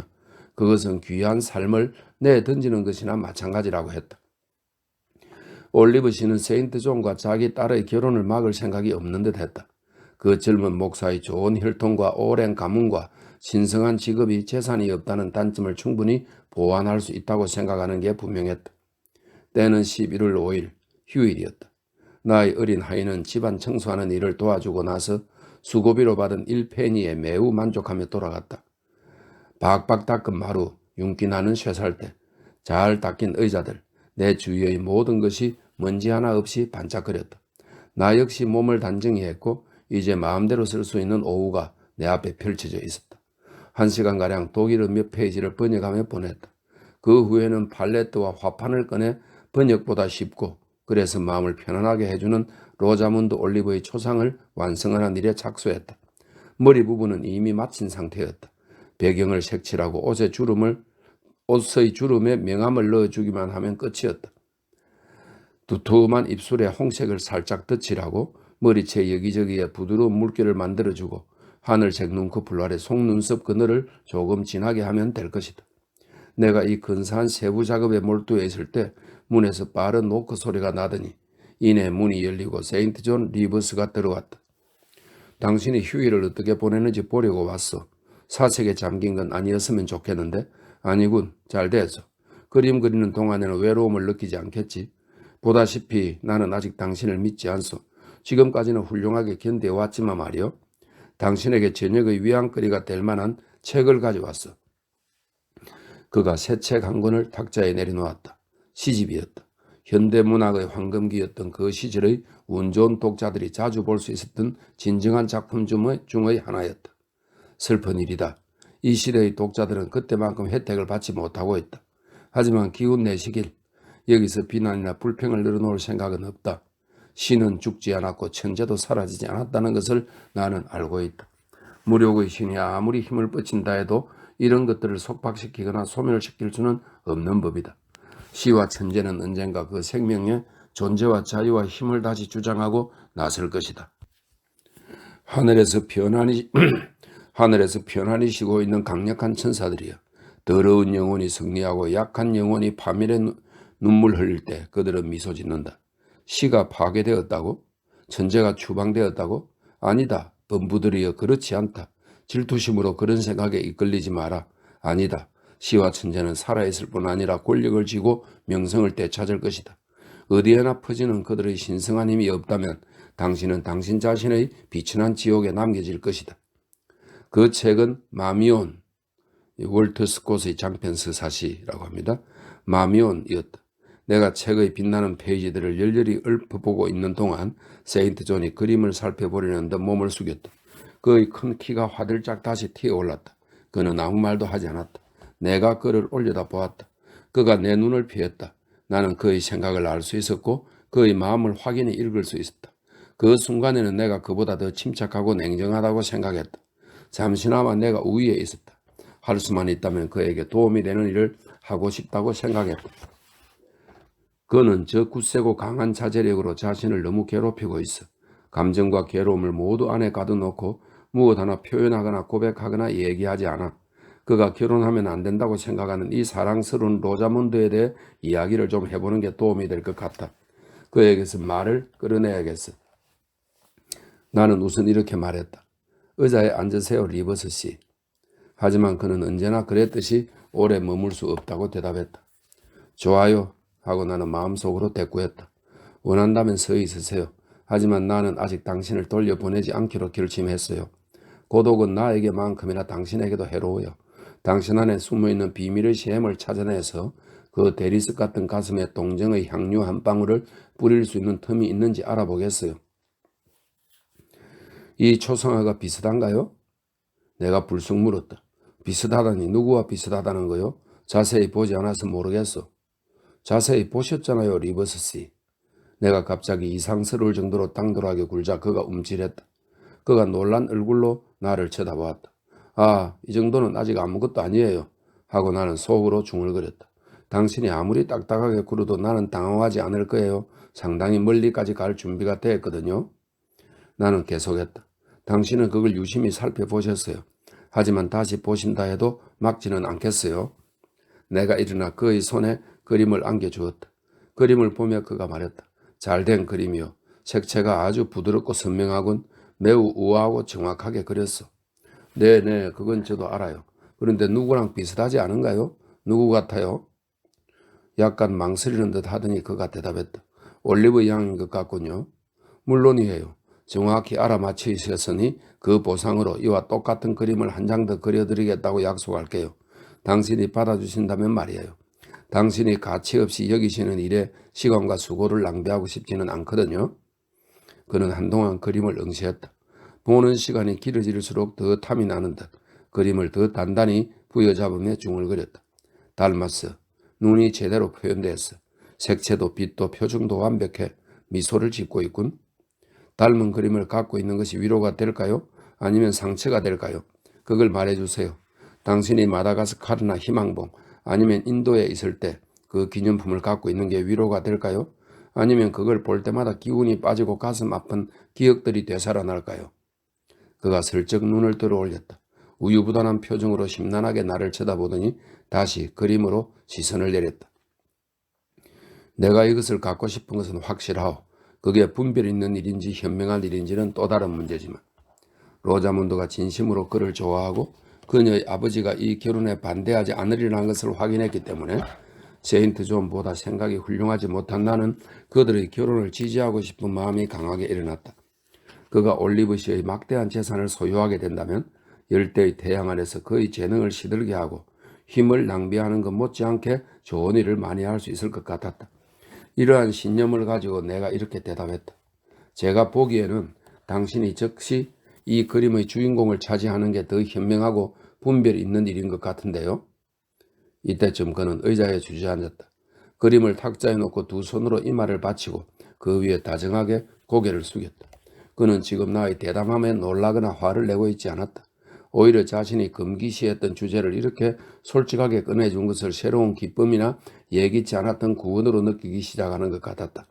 그것은 귀한 삶을 내던지는 것이나 마찬가지라고 했다. 올리브 씨는 세인트 존과 자기 딸의 결혼을 막을 생각이 없는 듯 했다. 그 젊은 목사의 좋은 혈통과 오랜 가문과 신성한 직업이 재산이 없다는 단점을 충분히 보완할 수 있다고 생각하는 게 분명했다. 때는 11월 5일 휴일이었다. 나의 어린 하인은 집안 청소하는 일을 도와주고 나서 수고비로 받은 1페니에 매우 만족하며 돌아갔다. 박박 닦은 마루, 윤기 나는 쇠살대, 잘 닦인 의자들, 내 주위의 모든 것이 먼지 하나 없이 반짝거렸다. 나 역시 몸을 단정히 했고 이제 마음대로 쓸 수 있는 오후가 내 앞에 펼쳐져 있었다. 1시간가량 독일어 몇 페이지를 번역하며 보냈다. 그 후에는 팔레트와 화판을 꺼내 번역보다 쉽고 그래서 마음을 편안하게 해주는 로자문드 올리브의 초상을 완성하는 일에 착수했다. 머리 부분은 이미 마친 상태였다. 배경을 색칠하고 옷의 주름에 명암을 넣어주기만 하면 끝이었다. 두툼한 입술에 홍색을 살짝 덧칠하고 머리채 여기저기에 부드러운 물결을 만들어주고 하늘색 눈꺼풀 아래 속눈썹 그늘을 조금 진하게 하면 될 것이다. 내가 이 근사한 세부 작업에 몰두해 있을 때 문에서 빠른 노크 소리가 나더니 이내 문이 열리고 세인트 존 리버스가 들어왔다. 당신이 휴일을 어떻게 보내는지 보려고 왔어. 사색에 잠긴 건 아니었으면 좋겠는데 아니군. 잘 됐어. 그림 그리는 동안에는 외로움을 느끼지 않겠지. 보다시피 나는 아직 당신을 믿지 않소. 지금까지는 훌륭하게 견뎌왔지만 말이요. 당신에게 저녁의 위안거리가 될 만한 책을 가져왔어. 그가 새 책 한 권을 탁자에 내려놓았다. 시집이었다. 현대문학의 황금기였던 그 시절의 운 좋은 독자들이 자주 볼 수 있었던 진정한 작품 중의 하나였다. 슬픈 일이다. 이 시대의 독자들은 그때만큼 혜택을 받지 못하고 있다. 하지만 기운 내시길. 여기서 비난이나 불평을 늘어놓을 생각은 없다. 신은 죽지 않았고 천재도 사라지지 않았다는 것을 나는 알고 있다. 무력의 신이 아무리 힘을 뻗친다 해도 이런 것들을 속박시키거나 소멸시킬 수는 없는 법이다. 시와 천재는 언젠가 그 생명의 존재와 자유와 힘을 다시 주장하고 나설 것이다. 하늘에서 편안히 쉬고 있는 강력한 천사들이여. 더러운 영혼이 승리하고 약한 영혼이 파멸의 눈물 흘릴 때 그들은 미소 짓는다. 시가 파괴되었다고? 천재가 추방되었다고? 아니다. 범부들이여 그렇지 않다. 질투심으로 그런 생각에 이끌리지 마라. 아니다. 시와 천재는 살아있을 뿐 아니라 권력을 쥐고 명성을 되찾을 것이다. 어디에나 퍼지는 그들의 신성한 힘이 없다면 당신은 당신 자신의 비천한 지옥에 남겨질 것이다. 그 책은 마미온, 월터 스콧의 장편 서사시라고 합니다. 마미온이었다. 내가 책의 빛나는 페이지들을 열렬히 읊어보고 있는 동안 세인트 존이 그림을 살펴보려는 듯 몸을 숙였다. 그의 큰 키가 화들짝 다시 튀어올랐다. 그는 아무 말도 하지 않았다. 내가 그를 올려다 보았다. 그가 내 눈을 피했다. 나는 그의 생각을 알 수 있었고 그의 마음을 확연히 읽을 수 있었다. 그 순간에는 내가 그보다 더 침착하고 냉정하다고 생각했다. 잠시나마 내가 우위에 있었다. 할 수만 있다면 그에게 도움이 되는 일을 하고 싶다고 생각했다. 그는 저 굳세고 강한 자제력으로 자신을 너무 괴롭히고 있어. 감정과 괴로움을 모두 안에 가둬놓고 무엇 하나 표현하거나 고백하거나 얘기하지 않아. 그가 결혼하면 안 된다고 생각하는 이 사랑스러운 로자문드에 대해 이야기를 좀 해보는 게 도움이 될 것 같다. 그에게서 말을 끌어내야겠어. 나는 우선 이렇게 말했다. 의자에 앉으세요, 리버스 씨. 하지만 그는 언제나 그랬듯이 오래 머물 수 없다고 대답했다. 좋아요 하고 나는 마음속으로 대꾸했다. 원한다면 서 있으세요. 하지만 나는 아직 당신을 돌려보내지 않기로 결심했어요. 고독은 나에게만큼이나 당신에게도 해로워요. 당신 안에 숨어있는 비밀의 샘을 찾아내서 그 대리석 같은 가슴에 동정의 향유 한 방울을 뿌릴 수 있는 틈이 있는지 알아보겠어요. 이 초상화가 비슷한가요? 내가 불쑥 물었다. 비슷하다니 누구와 비슷하다는 거요? 자세히 보지 않아서 모르겠어. 자세히 보셨잖아요, 리버스 씨. 내가 갑자기 이상스러울 정도로 당돌하게 굴자 그가 움찔했다. 그가 놀란 얼굴로 나를 쳐다보았다. 아, 이 정도는 아직 아무것도 아니에요. 하고 나는 속으로 중얼거렸다. 당신이 아무리 딱딱하게 굴어도 나는 당황하지 않을 거예요. 상당히 멀리까지 갈 준비가 됐거든요. 나는 계속했다. 당신은 그걸 유심히 살펴보셨어요. 하지만 다시 보신다 해도 막지는 않겠어요. 내가 일어나 그의 손에 그림을 안겨주었다. 그림을 보며 그가 말했다. 잘된 그림이요. 색채가 아주 부드럽고 선명하군. 매우 우아하고 정확하게 그렸어. 네네, 그건 저도 알아요. 그런데 누구랑 비슷하지 않은가요? 누구 같아요? 약간 망설이는 듯 하더니 그가 대답했다. 올리브 양인 것 같군요. 물론이에요. 정확히 알아맞혀 있었으니 그 보상으로 이와 똑같은 그림을 한 장 더 그려드리겠다고 약속할게요. 당신이 받아주신다면 말이에요. 당신이 가치 없이 여기시는 일에 시간과 수고를 낭비하고 싶지는 않거든요. 그는 한동안 그림을 응시했다. 보는 시간이 길어질수록 더 탐이 나는 듯 그림을 더 단단히 부여잡으며 중얼거렸다. 닮았어. 눈이 제대로 표현됐어. 색채도 빛도 표정도 완벽해. 미소를 짓고 있군. 닮은 그림을 갖고 있는 것이 위로가 될까요? 아니면 상처가 될까요? 그걸 말해주세요. 당신이 마다가스카르나 희망봉 아니면 인도에 있을 때 그 기념품을 갖고 있는 게 위로가 될까요? 아니면 그걸 볼 때마다 기운이 빠지고 가슴 아픈 기억들이 되살아날까요? 그가 슬쩍 눈을 들어 올렸다. 우유부단한 표정으로 심란하게 나를 쳐다보더니 다시 그림으로 시선을 내렸다. 내가 이것을 갖고 싶은 것은 확실하오. 그게 분별 있는 일인지 현명한 일인지는 또 다른 문제지만 로자문드가 진심으로 그를 좋아하고 그녀의 아버지가 이 결혼에 반대하지 않으리라는 것을 확인했기 때문에 세인트 존보다 생각이 훌륭하지 못한 나는 그들의 결혼을 지지하고 싶은 마음이 강하게 일어났다. 그가 올리브시의 막대한 재산을 소유하게 된다면 열대의 태양 아래서 그의 재능을 시들게 하고 힘을 낭비하는 것 못지않게 좋은 일을 많이 할 수 있을 것 같았다. 이러한 신념을 가지고 내가 이렇게 대답했다. 제가 보기에는 당신이 즉시 이 그림의 주인공을 차지하는 게 더 현명하고 분별이 있는 일인 것 같은데요. 이때쯤 그는 의자에 주저앉았다. 그림을 탁자에 놓고 두 손으로 이마를 받치고 그 위에 다정하게 고개를 숙였다. 그는 지금 나의 대담함에 놀라거나 화를 내고 있지 않았다. 오히려 자신이 금기시했던 주제를 이렇게 솔직하게 꺼내준 것을 새로운 기쁨이나 예기치 않았던 구원으로 느끼기 시작하는 것 같았다.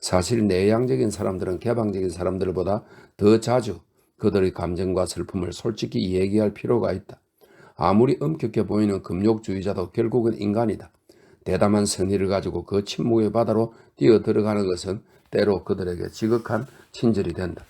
사실 내향적인 사람들은 개방적인 사람들보다 더 자주 그들의 감정과 슬픔을 솔직히 얘기할 필요가 있다. 아무리 엄격해 보이는 금욕주의자도 결국은 인간이다. 대담한 선의를 가지고 그 침묵의 바다로 뛰어들어가는 것은 때로 그들에게 지극한 친절이 된다.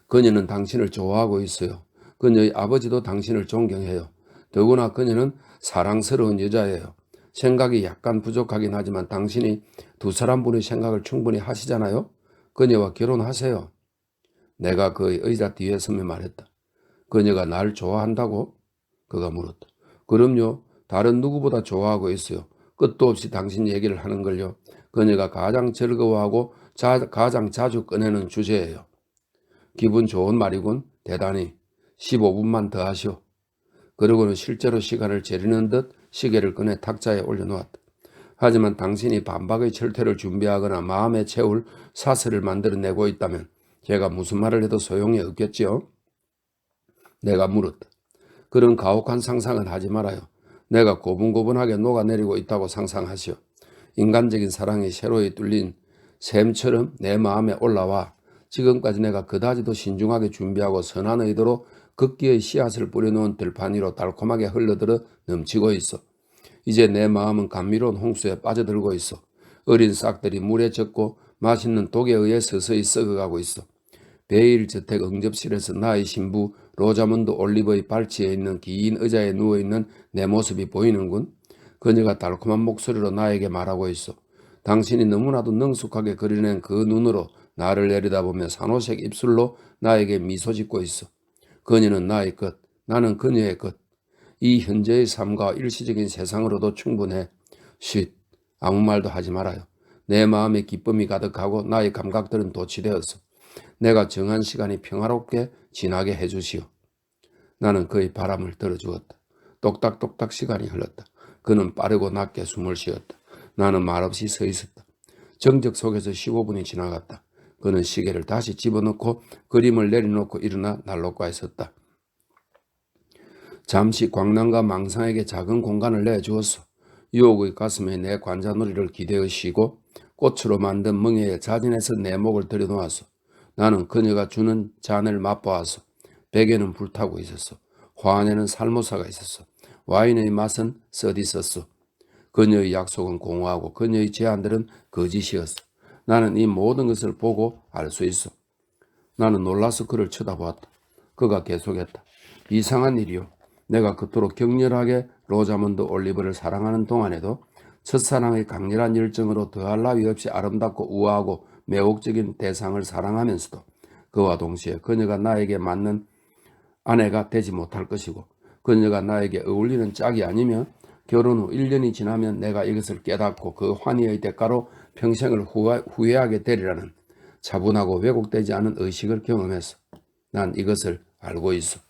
그녀는 당신을 좋아하고 있어요. 그녀의 아버지도 당신을 존경해요. 더구나 그녀는 사랑스러운 여자예요. 생각이 약간 부족하긴 하지만 당신이 두 사람분의 생각을 충분히 하시잖아요. 그녀와 결혼하세요. 내가 그의 의자 뒤에 서며 말했다. 그녀가 날 좋아한다고? 그가 물었다. 그럼요. 다른 누구보다 좋아하고 있어요. 끝도 없이 당신 얘기를 하는 걸요. 그녀가 가장 즐거워하고 가장 자주 꺼내는 주제예요. 기분 좋은 말이군. 대단히. 15분만 더 하시오. 그러고는 실제로 시간을 재려는 듯 시계를 꺼내 탁자에 올려놓았다. 하지만 당신이 반박의 철퇴를 준비하거나 마음에 채울 사슬을 만들어내고 있다면 제가 무슨 말을 해도 소용이 없겠지요? 내가 물었다. 그런 가혹한 상상은 하지 말아요. 내가 고분고분하게 녹아내리고 있다고 상상하시오. 인간적인 사랑이 세로에 뚫린 샘처럼 내 마음에 올라와 지금까지 내가 그다지도 신중하게 준비하고 선한 의도로 극기의 씨앗을 뿌려놓은 들판 위로 달콤하게 흘러들어 넘치고 있어. 이제 내 마음은 감미로운 홍수에 빠져들고 있어. 어린 싹들이 물에 젖고 맛있는 독에 의해 서서히 썩어가고 있어. 베일 저택 응접실에서 나의 신부 로자문드 올리버의 발치에 있는 긴 의자에 누워있는 내 모습이 보이는군. 그녀가 달콤한 목소리로 나에게 말하고 있어. 당신이 너무나도 능숙하게 그려낸 그 눈으로 나를 내려다보며 산호색 입술로 나에게 미소 짓고 있어. 그녀는 나의 것, 나는 그녀의 것. 이 현재의 삶과 일시적인 세상으로도 충분해. 쉿, 아무 말도 하지 말아요. 내 마음에 기쁨이 가득하고 나의 감각들은 도취되었어. 내가 정한 시간이 평화롭게 지나게 해주시오. 나는 그의 바람을 들어주었다. 똑딱똑딱 시간이 흘렀다. 그는 빠르고 낮게 숨을 쉬었다. 나는 말없이 서 있었다. 정적 속에서 15분이 지나갔다. 그는 시계를 다시 집어넣고 그림을 내려놓고 일어나 난로가에 섰다. 잠시 광란과 망상에게 작은 공간을 내주었어. 유혹의 가슴에 내 관자놀이를 기대어 쉬고 꽃으로 만든 멍에에 자진해서 내 목을 들여놓았어. 나는 그녀가 주는 잔을 맛보았어. 베개는 불타고 있었어. 화 안에는 살모사가 있었어. 와인의 맛은 써디었어. 그녀의 약속은 공허하고 그녀의 제안들은 거짓이었어. 나는 이 모든 것을 보고 알 수 있어. 나는 놀라서 그를 쳐다보았다. 그가 계속했다. 이상한 일이요. 내가 그토록 격렬하게 로자문드 올리버를 사랑하는 동안에도 첫사랑의 강렬한 열정으로 더할 나위 없이 아름답고 우아하고 매혹적인 대상을 사랑하면서도 그와 동시에 그녀가 나에게 맞는 아내가 되지 못할 것이고 그녀가 나에게 어울리는 짝이 아니면 결혼 후 1년이 지나면 내가 이것을 깨닫고 그 환희의 대가로 평생을 후회하게 되리라는 차분하고 왜곡되지 않은 의식을 경험했어. 난 이것을 알고 있어.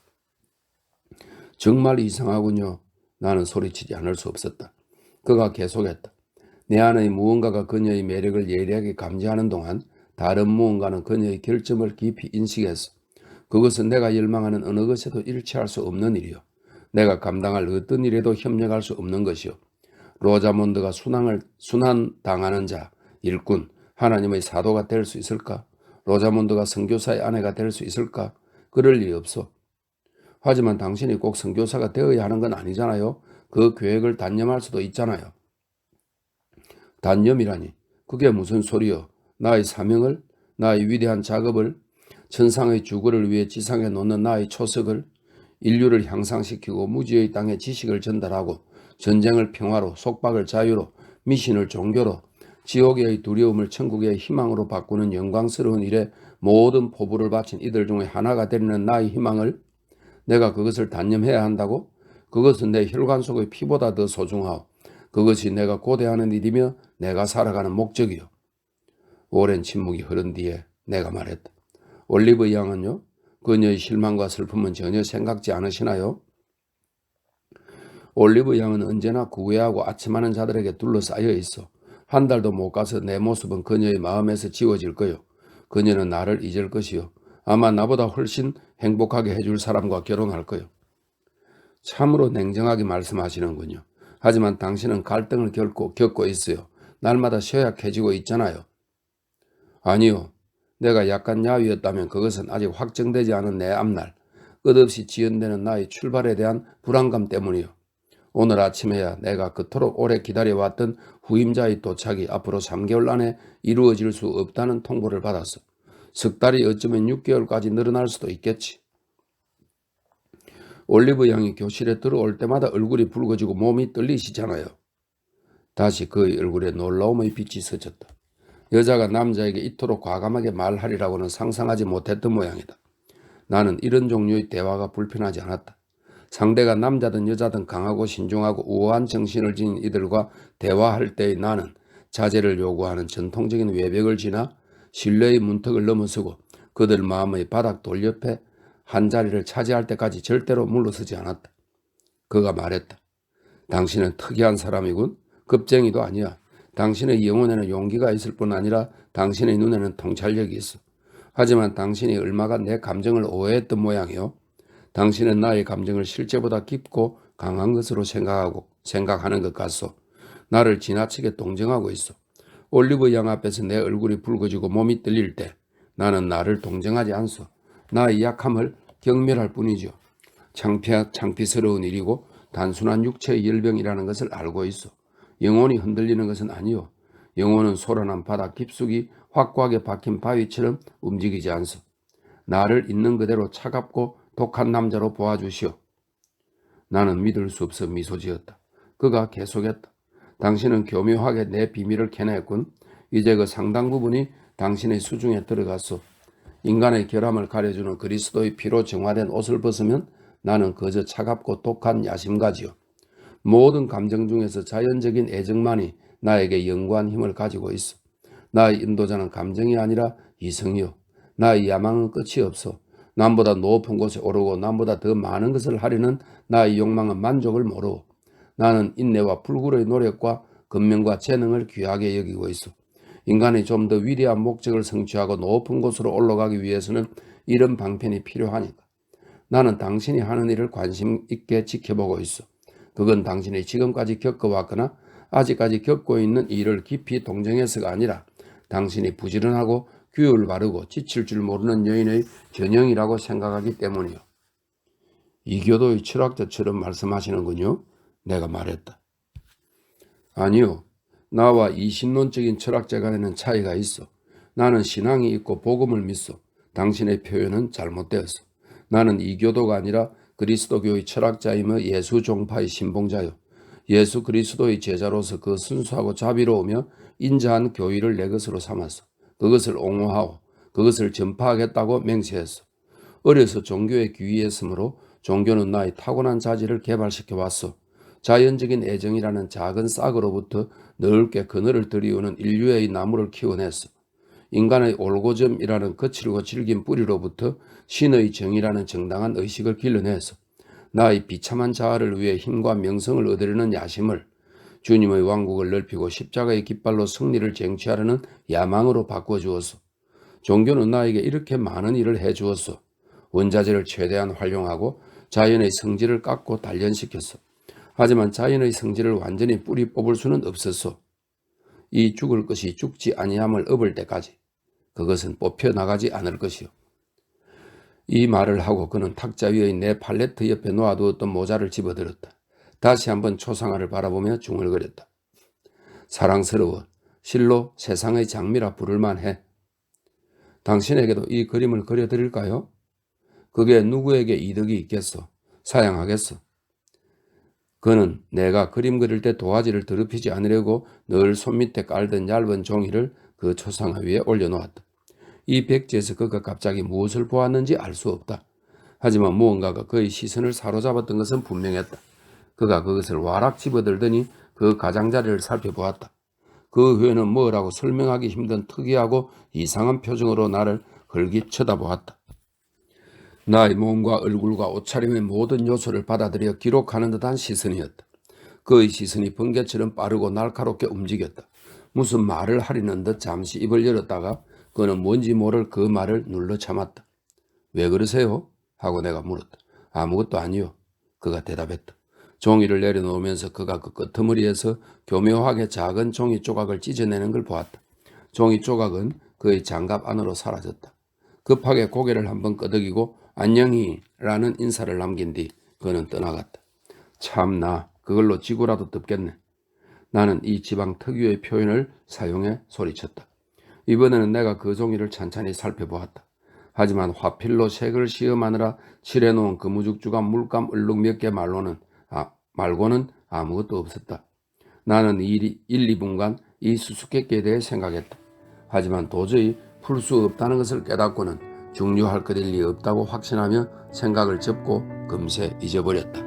정말 이상하군요. 나는 소리치지 않을 수 없었다. 그가 계속했다. 내 안의 무언가가 그녀의 매력을 예리하게 감지하는 동안 다른 무언가는 그녀의 결점을 깊이 인식했어. 그것은 내가 열망하는 어느 것에도 일치할 수 없는 일이요. 내가 감당할 어떤 일에도 협력할 수 없는 것이요. 로자몬드가 순환당하는 자, 일꾼, 하나님의 사도가 될 수 있을까? 로자몬드가 선교사의 아내가 될 수 있을까? 그럴 리 없어. 하지만 당신이 꼭 선교사가 되어야 하는 건 아니잖아요. 그 계획을 단념할 수도 있잖아요. 단념이라니 그게 무슨 소리요. 나의 사명을, 나의 위대한 작업을, 천상의 주거를 위해 지상에 놓는 나의 초석을, 인류를 향상시키고 무지의 땅에 지식을 전달하고 전쟁을 평화로, 속박을 자유로, 미신을 종교로, 지옥의 두려움을 천국의 희망으로 바꾸는 영광스러운 일에 모든 포부를 바친 이들 중에 하나가 되는 나의 희망을 내가 그것을 단념해야 한다고? 그것은 내 혈관 속의 피보다 더 소중하오. 그것이 내가 고대하는 일이며 내가 살아가는 목적이요. 오랜 침묵이 흐른 뒤에 내가 말했다. 올리브 양은요? 그녀의 실망과 슬픔은 전혀 생각지 않으시나요? 올리브 양은 언제나 구애하고 아침하는 자들에게 둘러싸여 있어. 한 달도 못 가서 내 모습은 그녀의 마음에서 지워질 거요. 그녀는 나를 잊을 것이요. 아마 나보다 훨씬 행복하게 해줄 사람과 결혼할 거요. 참으로 냉정하게 말씀하시는군요. 하지만 당신은 갈등을 겪고 있어요. 날마다 쇠약해지고 있잖아요. 아니요. 내가 약간 야위였다면 그것은 아직 확정되지 않은 내 앞날, 끝없이 지연되는 나의 출발에 대한 불안감 때문이요. 오늘 아침에야 내가 그토록 오래 기다려왔던 후임자의 도착이 앞으로 3개월 안에 이루어질 수 없다는 통보를 받았어. 석 달이 어쩌면 6개월까지 늘어날 수도 있겠지. 올리브 양이 교실에 들어올 때마다 얼굴이 붉어지고 몸이 떨리시잖아요. 다시 그의 얼굴에 놀라움의 빛이 스쳤다. 여자가 남자에게 이토록 과감하게 말하리라고는 상상하지 못했던 모양이다. 나는 이런 종류의 대화가 불편하지 않았다. 상대가 남자든 여자든 강하고 신중하고 우아한 정신을 지닌 이들과 대화할 때의 나는 자제를 요구하는 전통적인 외벽을 지나 신뢰의 문턱을 넘어서고 그들 마음의 바닥 돌옆에 한 자리를 차지할 때까지 절대로 물러서지 않았다. 그가 말했다. 당신은 특이한 사람이군. 급쟁이도 아니야. 당신의 영혼에는 용기가 있을 뿐 아니라 당신의 눈에는 통찰력이 있어. 하지만 당신이 얼마가 내 감정을 오해했던 모양이요. 당신은 나의 감정을 실제보다 깊고 강한 것으로 생각하는 것 같소. 나를 지나치게 동정하고 있어. 올리브 양 앞에서 내 얼굴이 붉어지고 몸이 떨릴 때 나는 나를 동정하지 않소. 나의 약함을 경멸할 뿐이죠. 창피스러운 일이고 단순한 육체의 열병이라는 것을 알고 있어. 영혼이 흔들리는 것은 아니요. 영혼은 소란한 바다 깊숙이 확고하게 박힌 바위처럼 움직이지 않소. 나를 있는 그대로 차갑고 독한 남자로 보아주시오. 나는 믿을 수 없어 미소 지었다. 그가 계속했다. 당신은 교묘하게 내 비밀을 캐냈군. 이제 그 상당 부분이 당신의 수중에 들어갔소. 인간의 결함을 가려주는 그리스도의 피로 정화된 옷을 벗으면 나는 그저 차갑고 독한 야심가지요. 모든 감정 중에서 자연적인 애정만이 나에게 영구한 힘을 가지고 있어. 나의 인도자는 감정이 아니라 이성이요. 나의 야망은 끝이 없어. 남보다 높은 곳에 오르고 남보다 더 많은 것을 하려는 나의 욕망은 만족을 모르고 나는 인내와 불굴의 노력과 근면과 재능을 귀하게 여기고 있어. 인간이 좀 더 위대한 목적을 성취하고 높은 곳으로 올라가기 위해서는 이런 방편이 필요하니까. 나는 당신이 하는 일을 관심 있게 지켜보고 있어. 그건 당신이 지금까지 겪어왔거나 아직까지 겪고 있는 일을 깊이 동정해서가 아니라 당신이 부지런하고 규율 바르고 지칠 줄 모르는 여인의 전형이라고 생각하기 때문이요. 이교도의 철학자처럼 말씀하시는군요. 내가 말했다. 아니요. 나와 이 신론적인 철학자 간에는 차이가 있어. 나는 신앙이 있고 복음을 믿소. 당신의 표현은 잘못되었어. 나는 이교도가 아니라 그리스도교의 철학자이며 예수 종파의 신봉자요. 예수 그리스도의 제자로서 그 순수하고 자비로우며 인자한 교의를 내 것으로 삼았어. 그것을 옹호하고 그것을 전파하겠다고 맹세했어. 어려서 종교에 귀의했으므로 종교는 나의 타고난 자질을 개발시켜 왔어. 자연적인 애정이라는 작은 싹으로부터 넓게 그늘을 들이우는 인류의 나무를 키워냈어. 인간의 올고점이라는 거칠고 질긴 뿌리로부터 신의 정의라는 정당한 의식을 길러냈어. 나의 비참한 자아를 위해 힘과 명성을 얻으려는 야심을 주님의 왕국을 넓히고 십자가의 깃발로 승리를 쟁취하려는 야망으로 바꿔주었어. 종교는 나에게 이렇게 많은 일을 해주었어. 원자재를 최대한 활용하고 자연의 성질을 깎고 단련시켰어. 하지만 자연의 성질을 완전히 뿌리 뽑을 수는 없었어. 이 죽을 것이 죽지 아니함을 업을 때까지 그것은 뽑혀 나가지 않을 것이요. 이 말을 하고 그는 탁자 위의 내 팔레트 옆에 놓아두었던 모자를 집어들었다. 다시 한번 초상화를 바라보며 중얼거렸다. 사랑스러워. 실로 세상의 장미라 부를만 해. 당신에게도 이 그림을 그려드릴까요? 그게 누구에게 이득이 있겠어? 사양하겠어? 그는 내가 그림 그릴 때 도화지를 더럽히지 않으려고 늘 손밑에 깔던 얇은 종이를 그 초상화 위에 올려놓았다. 이 백지에서 그가 갑자기 무엇을 보았는지 알 수 없다. 하지만 무언가가 그의 시선을 사로잡았던 것은 분명했다. 그가 그것을 와락 집어들더니 그 가장자리를 살펴보았다. 그 후에는 뭐라고 설명하기 힘든 특이하고 이상한 표정으로 나를 흘깃 쳐다보았다. 나의 몸과 얼굴과 옷차림의 모든 요소를 받아들여 기록하는 듯한 시선이었다. 그의 시선이 번개처럼 빠르고 날카롭게 움직였다. 무슨 말을 하려는 듯 잠시 입을 열었다가 그는 뭔지 모를 그 말을 눌러 참았다. 왜 그러세요? 하고 내가 물었다. 아무것도 아니요. 그가 대답했다. 종이를 내려놓으면서 그가 그 끄트머리에서 교묘하게 작은 종이 조각을 찢어내는 걸 보았다. 종이 조각은 그의 장갑 안으로 사라졌다. 급하게 고개를 한번 끄덕이고 안녕히 라는 인사를 남긴 뒤 그는 떠나갔다. 참나 그걸로 지구라도 덮겠네. 나는 이 지방 특유의 표현을 사용해 소리쳤다. 이번에는 내가 그 종이를 찬찬히 살펴보았다. 하지만 화필로 색을 시험하느라 칠해놓은 그 무죽죽한 물감 얼룩 몇 개 말고는 아무것도 없었다. 나는 1-2분간 이 수수께끼에 대해 생각했다. 하지만 도저히 풀 수 없다는 것을 깨닫고는 중요할 것 일 리 없다고 확신하며 생각을 접고 금세 잊어버렸다.